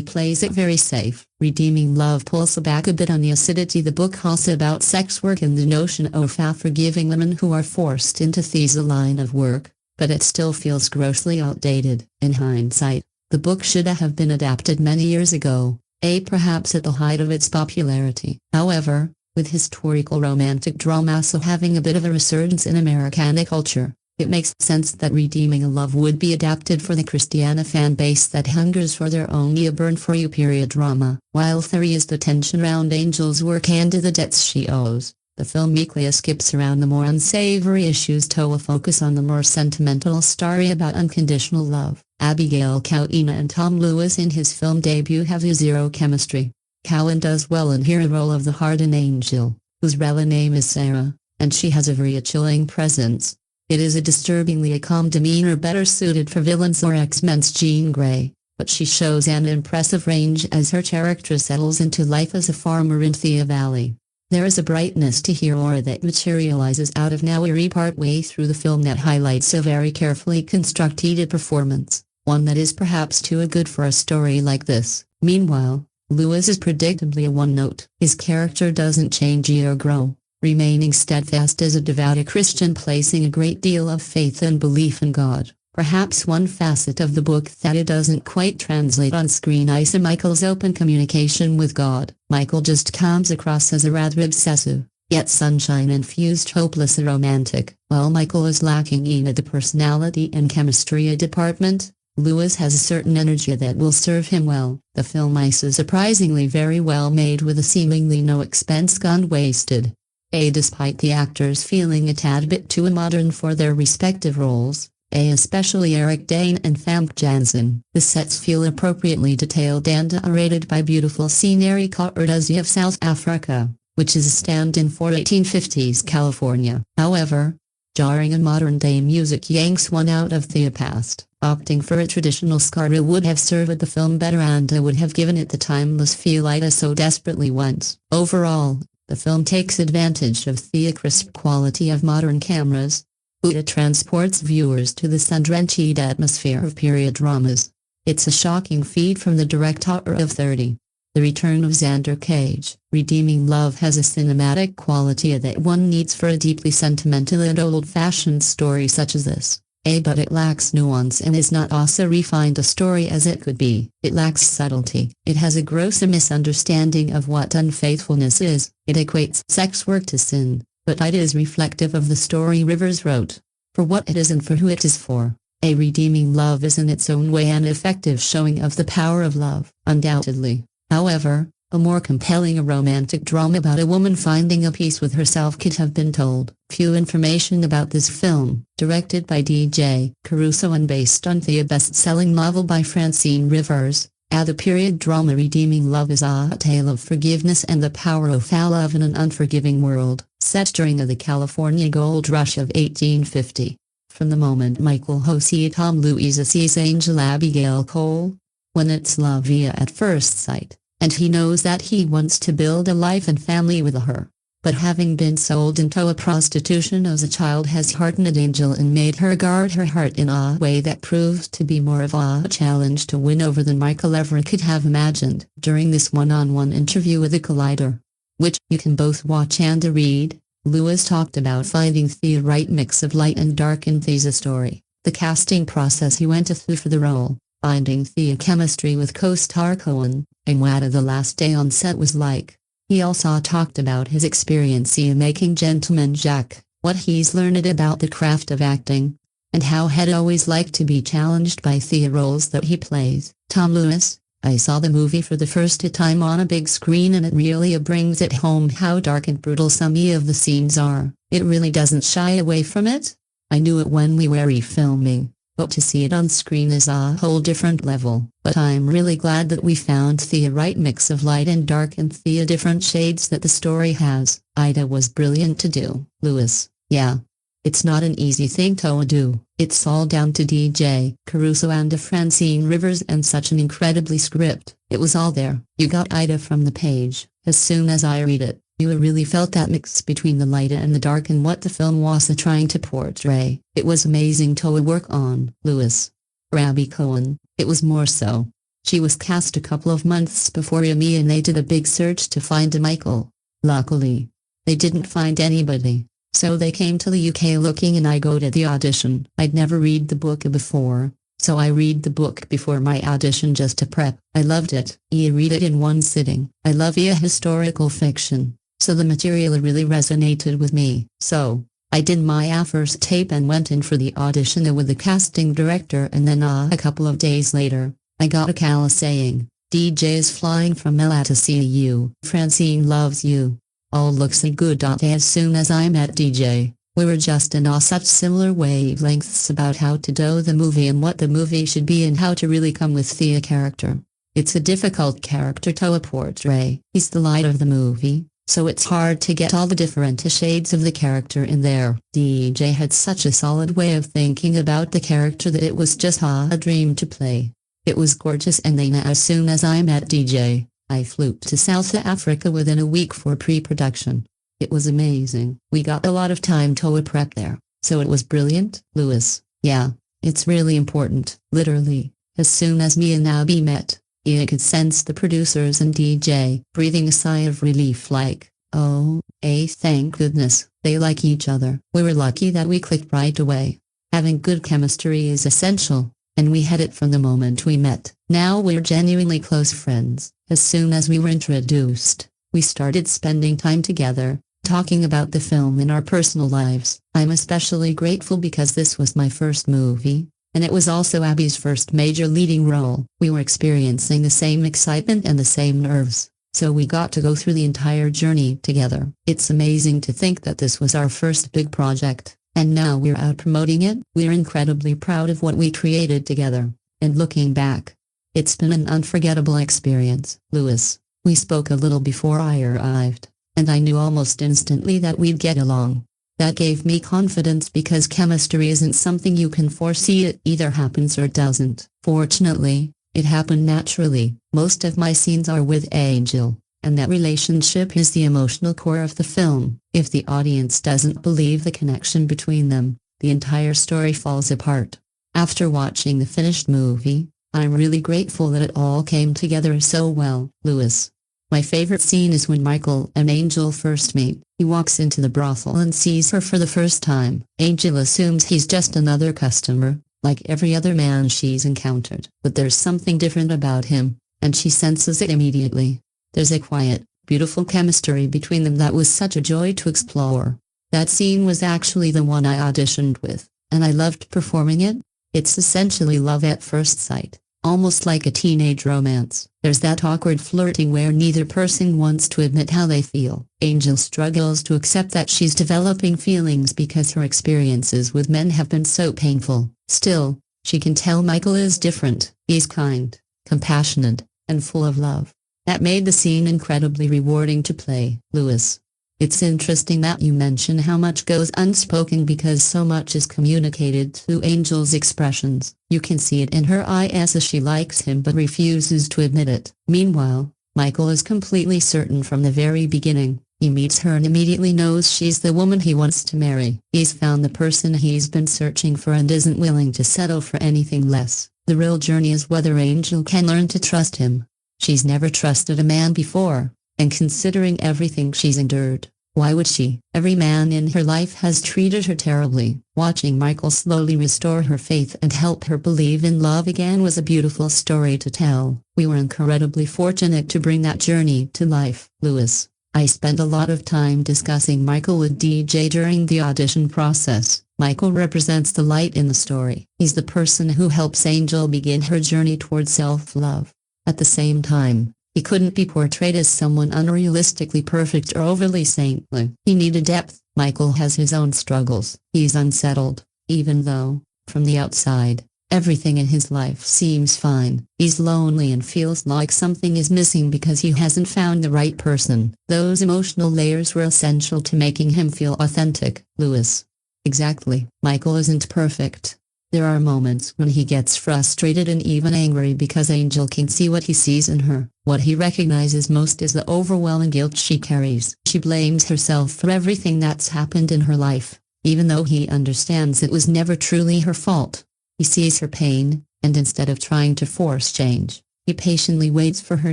plays it very safe. Redeeming Love pulls back a bit on the acidity the book has about sex work and the notion of forgiving women who are forced into this line of work, but it still feels grossly outdated. In hindsight, the book should have been adapted many years ago, perhaps at the height of its popularity. However, with historical romantic drama so having a bit of a resurgence in Americana culture, it makes sense that Redeeming Love would be adapted for the Christiana fan base that hungers for their own burn-for-you period drama. While there is the tension around Angel's work and the debts she owes, the film meekly skips around the more unsavory issues to focus on the more sentimental story about unconditional love. Abigail Cowen and Tom Lewis in his film debut have zero chemistry. Cowen does well in her role of the hardened Angel, whose real name is Sarah, and she has a very chilling presence. It is a disturbingly calm demeanor better suited for villains or X-Men's Jean Grey, but she shows an impressive range as her character settles into life as a farmer in Thea Valley. There is a brightness to her aura that materializes out of nowhere partway through the film that highlights a very carefully constructed performance, one that is perhaps too good for a story like this. Meanwhile, Lewis is predictably a one-note. His character doesn't change or grow, remaining steadfast as a devout Christian, placing a great deal of faith and belief in God. Perhaps one facet of the book that it doesn't quite translate on screen is Michael's open communication with God. Michael just comes across as a rather obsessive, yet sunshine-infused hopeless romantic. While Michael is lacking in the personality and chemistry department, Lewis has a certain energy that will serve him well. The film is surprisingly very well made with a seemingly no expense gone wasted. Despite the actors feeling a tad bit too modern for their respective roles, especially Eric Dane and Famke Janssen. The sets feel appropriately detailed and narrated by beautiful scenery courtesy of South Africa, which is a stand-in for 1850s California. However, jarring and modern-day music yanks one out of the past. Opting for a traditional score would have served the film better and would have given it the timeless feel it so desperately wants. Overall, the film takes advantage of the crisp quality of modern cameras. It transports viewers to the sun-drenched atmosphere of period dramas. It's a shocking feat from the director of 30. The Return of Xander Cage. Redeeming Love has a cinematic quality that one needs for a deeply sentimental and old-fashioned story such as this. But it lacks nuance and is not as refined a story as it could be. It lacks subtlety. It has a gross misunderstanding of what unfaithfulness is. It equates sex work to sin, but it is reflective of the story Rivers wrote, for what it is and for who it is for. A Redeeming Love is in its own way an effective showing of the power of love, undoubtedly. However, a more compelling romantic drama about a woman finding a peace with herself could have been told. Few information about this film, directed by DJ Caruso and based on the best-selling novel by Francine Rivers. The period drama Redeeming Love is a tale of forgiveness and the power of love in an unforgiving world, set during the California gold rush of 1850. From the moment Michael sees Tom Louisa sees Angel Abigail Cowen, when it's love via at first sight, and he knows that he wants to build a life and family with her. But having been sold into a prostitution as a child has hardened Angel and made her guard her heart in a way that proves to be more of a challenge to win over than Michael ever could have imagined. During this one-on-one interview with the Collider, which you can both watch and read, Lewis talked about finding the right mix of light and dark in Thea's story, the casting process he went through for the role, finding the chemistry with co-star Cowen, and what the last day on set was like. He also talked about his experience in making Gentleman Jack, what he's learned about the craft of acting, and how he'd always liked to be challenged by the roles that he plays. Tom Lewis: I saw the movie for the first time on a big screen and it really brings it home how dark and brutal some of the scenes are. It really doesn't shy away from it. I knew it when we were refilming, but to see it on screen is a whole different level. But I'm really glad that we found the right mix of light and dark and the different shades that the story has. Ida was brilliant to do. Lewis: yeah. It's not an easy thing to do. It's all down to DJ Caruso and Francine Rivers and such an incredibly script. It was all there. You got Ida from the page. As soon as I read it, you really felt that mix between the light and the dark and what the film was trying to portray. It was amazing to work on. Lewis: for Abby Cowen, it was more so. She was cast a couple of months before me and they did a big search to find a Michael. Luckily, they didn't find anybody. So they came to the UK looking and I go to the audition. I'd never read the book before, so I read the book before my audition just to prep. I loved it. I read it in one sitting. I love historical fiction, so the material really resonated with me. So, I did my first tape and went in for the audition with the casting director and then a couple of days later, I got a call saying, DJ is flying from LA to see you. Francine loves you. All looks good. As soon as I met DJ, we were just in such similar wavelengths about how to do the movie and what the movie should be and how to really come with the character. It's a difficult character to portray. He's the light of the movie, so it's hard to get all the different shades of the character in there. DJ had such a solid way of thinking about the character that it was just a dream to play. It was gorgeous and then as soon as I met DJ, I flew to South Africa within a week for pre-production. It was amazing. We got a lot of time to prep there, so it was brilliant. Lewis: yeah, it's really important. Literally, as soon as me and Abby met, I could sense the producers and DJ breathing a sigh of relief like, oh, thank goodness, they like each other. We were lucky that we clicked right away. Having good chemistry is essential, and we had it from the moment we met. Now we're genuinely close friends. As soon as we were introduced, we started spending time together, talking about the film in our personal lives. I'm especially grateful because this was my first movie, and it was also Abby's first major leading role. We were experiencing the same excitement and the same nerves, so we got to go through the entire journey together. It's amazing to think that this was our first big project, and now we're out promoting it. We're incredibly proud of what we created together, and looking back, it's been an unforgettable experience. Lewis: we spoke a little before I arrived, and I knew almost instantly that we'd get along. That gave me confidence because chemistry isn't something you can foresee. It either happens or doesn't. Fortunately, it happened naturally. Most of my scenes are with Angel, and that relationship is the emotional core of the film. If the audience doesn't believe the connection between them, the entire story falls apart. After watching the finished movie, I'm really grateful that it all came together so well. Lewis: my favorite scene is when Michael and Angel first meet. He walks into the brothel and sees her for the first time. Angel assumes he's just another customer, like every other man she's encountered. But there's something different about him, and she senses it immediately. There's a quiet, beautiful chemistry between them that was such a joy to explore. That scene was actually the one I auditioned with, and I loved performing it. It's essentially love at first sight, almost like a teenage romance. There's that awkward flirting where neither person wants to admit how they feel. Angel struggles to accept that she's developing feelings because her experiences with men have been so painful. Still, she can tell Michael is different. He's kind, compassionate, and full of love. That made the scene incredibly rewarding to play. Lewis. It's interesting that you mention how much goes unspoken because so much is communicated through Angel's expressions. You can see it in her eyes as she likes him but refuses to admit it. Meanwhile, Michael is completely certain from the very beginning. He meets her and immediately knows she's the woman he wants to marry. He's found the person he's been searching for and isn't willing to settle for anything less. The real journey is whether Angel can learn to trust him. She's never trusted a man before, and considering everything she's endured, why would she? Every man in her life has treated her terribly. Watching Michael slowly restore her faith and help her believe in love again was a beautiful story to tell. We were incredibly fortunate to bring that journey to life. Lewis. I spent a lot of time discussing Michael with DJ during the audition process. Michael represents the light in the story. He's the person who helps Angel begin her journey towards self-love. At the same time, he couldn't be portrayed as someone unrealistically perfect or overly saintly. He needed depth. Michael has his own struggles. He's unsettled, even though, from the outside, everything in his life seems fine. He's lonely and feels like something is missing because he hasn't found the right person. Those emotional layers were essential to making him feel authentic. Lewis. Exactly. Michael isn't perfect. There are moments when he gets frustrated and even angry because Angel can see what he sees in her. What he recognizes most is the overwhelming guilt she carries. She blames herself for everything that's happened in her life, even though he understands it was never truly her fault. He sees her pain, and instead of trying to force change, he patiently waits for her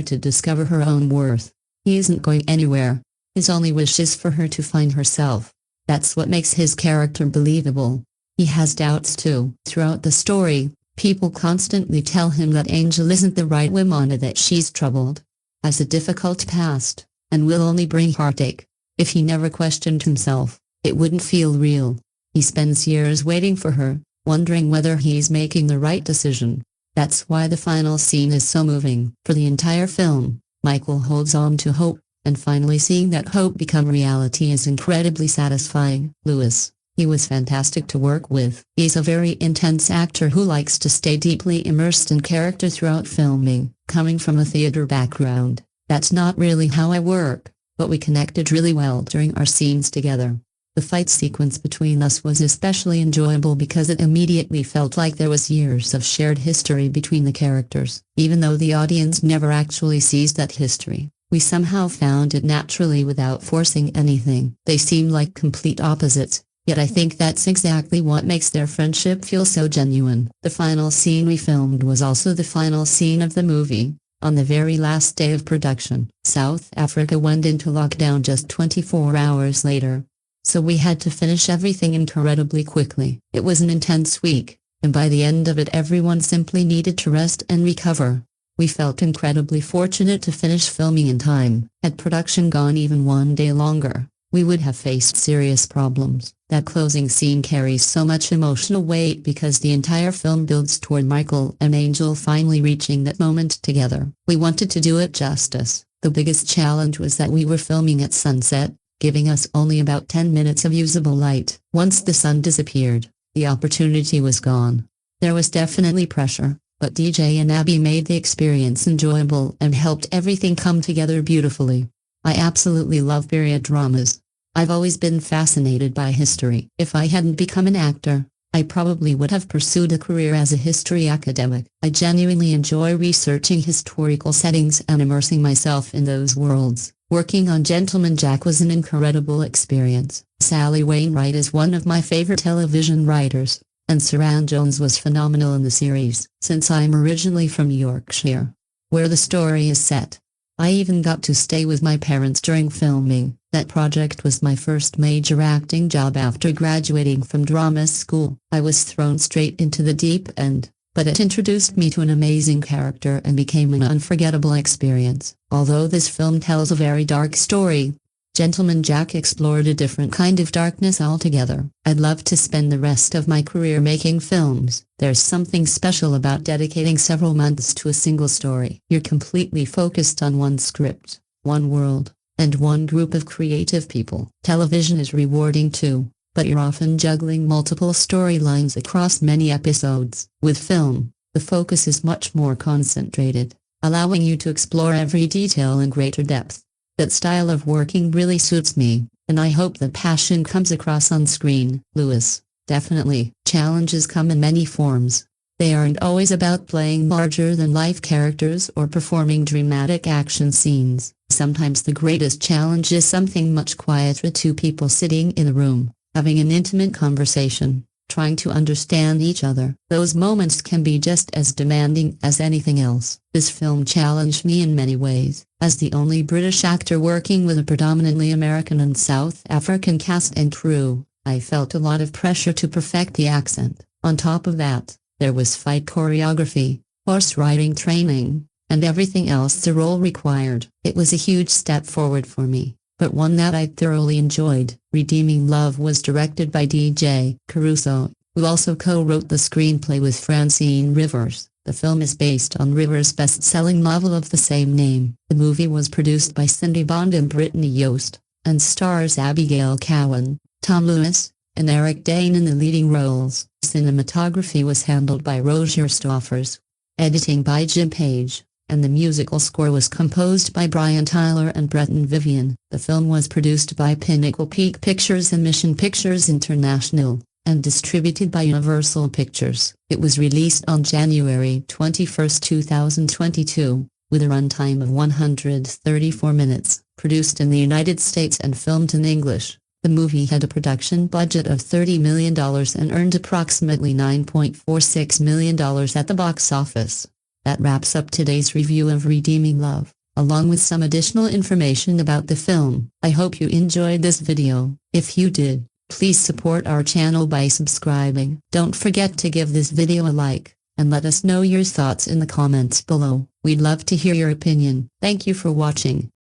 to discover her own worth. He isn't going anywhere. His only wish is for her to find herself. That's what makes his character believable. He has doubts too. Throughout the story, people constantly tell him that Angel isn't the right woman and that she's troubled, has a difficult past, and will only bring heartache. If he never questioned himself, it wouldn't feel real. He spends years waiting for her, wondering whether he's making the right decision. That's why the final scene is so moving. For the entire film, Michael holds on to hope, and finally seeing that hope become reality is incredibly satisfying. Lewis. He was fantastic to work with. He's a very intense actor who likes to stay deeply immersed in character throughout filming. Coming from a theater background, that's not really how I work, but we connected really well during our scenes together. The fight sequence between us was especially enjoyable because it immediately felt like there was years of shared history between the characters. Even though the audience never actually sees that history, we somehow found it naturally without forcing anything. They seem like complete opposites. Yet I think that's exactly what makes their friendship feel so genuine. The final scene we filmed was also the final scene of the movie. On the very last day of production, South Africa went into lockdown just 24 hours later. So we had to finish everything incredibly quickly. It was an intense week, and by the end of it everyone simply needed to rest and recover. We felt incredibly fortunate to finish filming in time. Had production gone even one day longer, we would have faced serious problems. That closing scene carries so much emotional weight because the entire film builds toward Michael and Angel finally reaching that moment together. We wanted to do it justice. The biggest challenge was that we were filming at sunset, giving us only about 10 minutes of usable light. Once the sun disappeared, the opportunity was gone. There was definitely pressure, but DJ and Abby made the experience enjoyable and helped everything come together beautifully. I absolutely love period dramas. I've always been fascinated by history. If I hadn't become an actor, I probably would have pursued a career as a history academic. I genuinely enjoy researching historical settings and immersing myself in those worlds. Working on Gentleman Jack was an incredible experience. Sally Wainwright is one of my favorite television writers, and Saran Jones was phenomenal in the series. Since I'm originally from Yorkshire, where the story is set, I even got to stay with my parents during filming. That project was my first major acting job after graduating from drama school. I was thrown straight into the deep end, but it introduced me to an amazing character and became an unforgettable experience. Although this film tells a very dark story, Gentleman Jack explored a different kind of darkness altogether. I'd love to spend the rest of my career making films. There's something special about dedicating several months to a single story. You're completely focused on one script, one world, and one group of creative people. Television is rewarding too, but you're often juggling multiple storylines across many episodes. With film, the focus is much more concentrated, allowing you to explore every detail in greater depth. That style of working really suits me, and I hope the passion comes across on screen. Lewis, definitely. Challenges come in many forms. They aren't always about playing larger-than-life characters or performing dramatic action scenes. Sometimes the greatest challenge is something much quieter: two people sitting in a room, having an intimate conversation, trying to understand each other. Those moments can be just as demanding as anything else. This film challenged me in many ways. As the only British actor working with a predominantly American and South African cast and crew, I felt a lot of pressure to perfect the accent. On top of that, there was fight choreography, horse riding training, and everything else the role required. It was a huge step forward for me, but one that I thoroughly enjoyed. Redeeming Love was directed by DJ Caruso, who also co-wrote the screenplay with Francine Rivers. The film is based on Rivers' best-selling novel of the same name. The movie was produced by Cindy Bond and Brittany Yost, and stars Abigail Cowen, Tom Lewis, and Eric Dane in the leading roles. Cinematography was handled by Roger Stoffers, editing by Jim Page, and the musical score was composed by Brian Tyler and Breton Vivian. The film was produced by Pinnacle Peak Pictures and Mission Pictures International, and distributed by Universal Pictures. It was released on January 21, 2022, with a runtime of 134 minutes, produced in the United States and filmed in English. The movie had a production budget of $30 million and earned approximately $9.46 million at the box office. That wraps up today's review of Redeeming Love, along with some additional information about the film. I hope you enjoyed this video. If you did, please support our channel by subscribing. Don't forget to give this video a like, and let us know your thoughts in the comments below. We'd love to hear your opinion. Thank you for watching.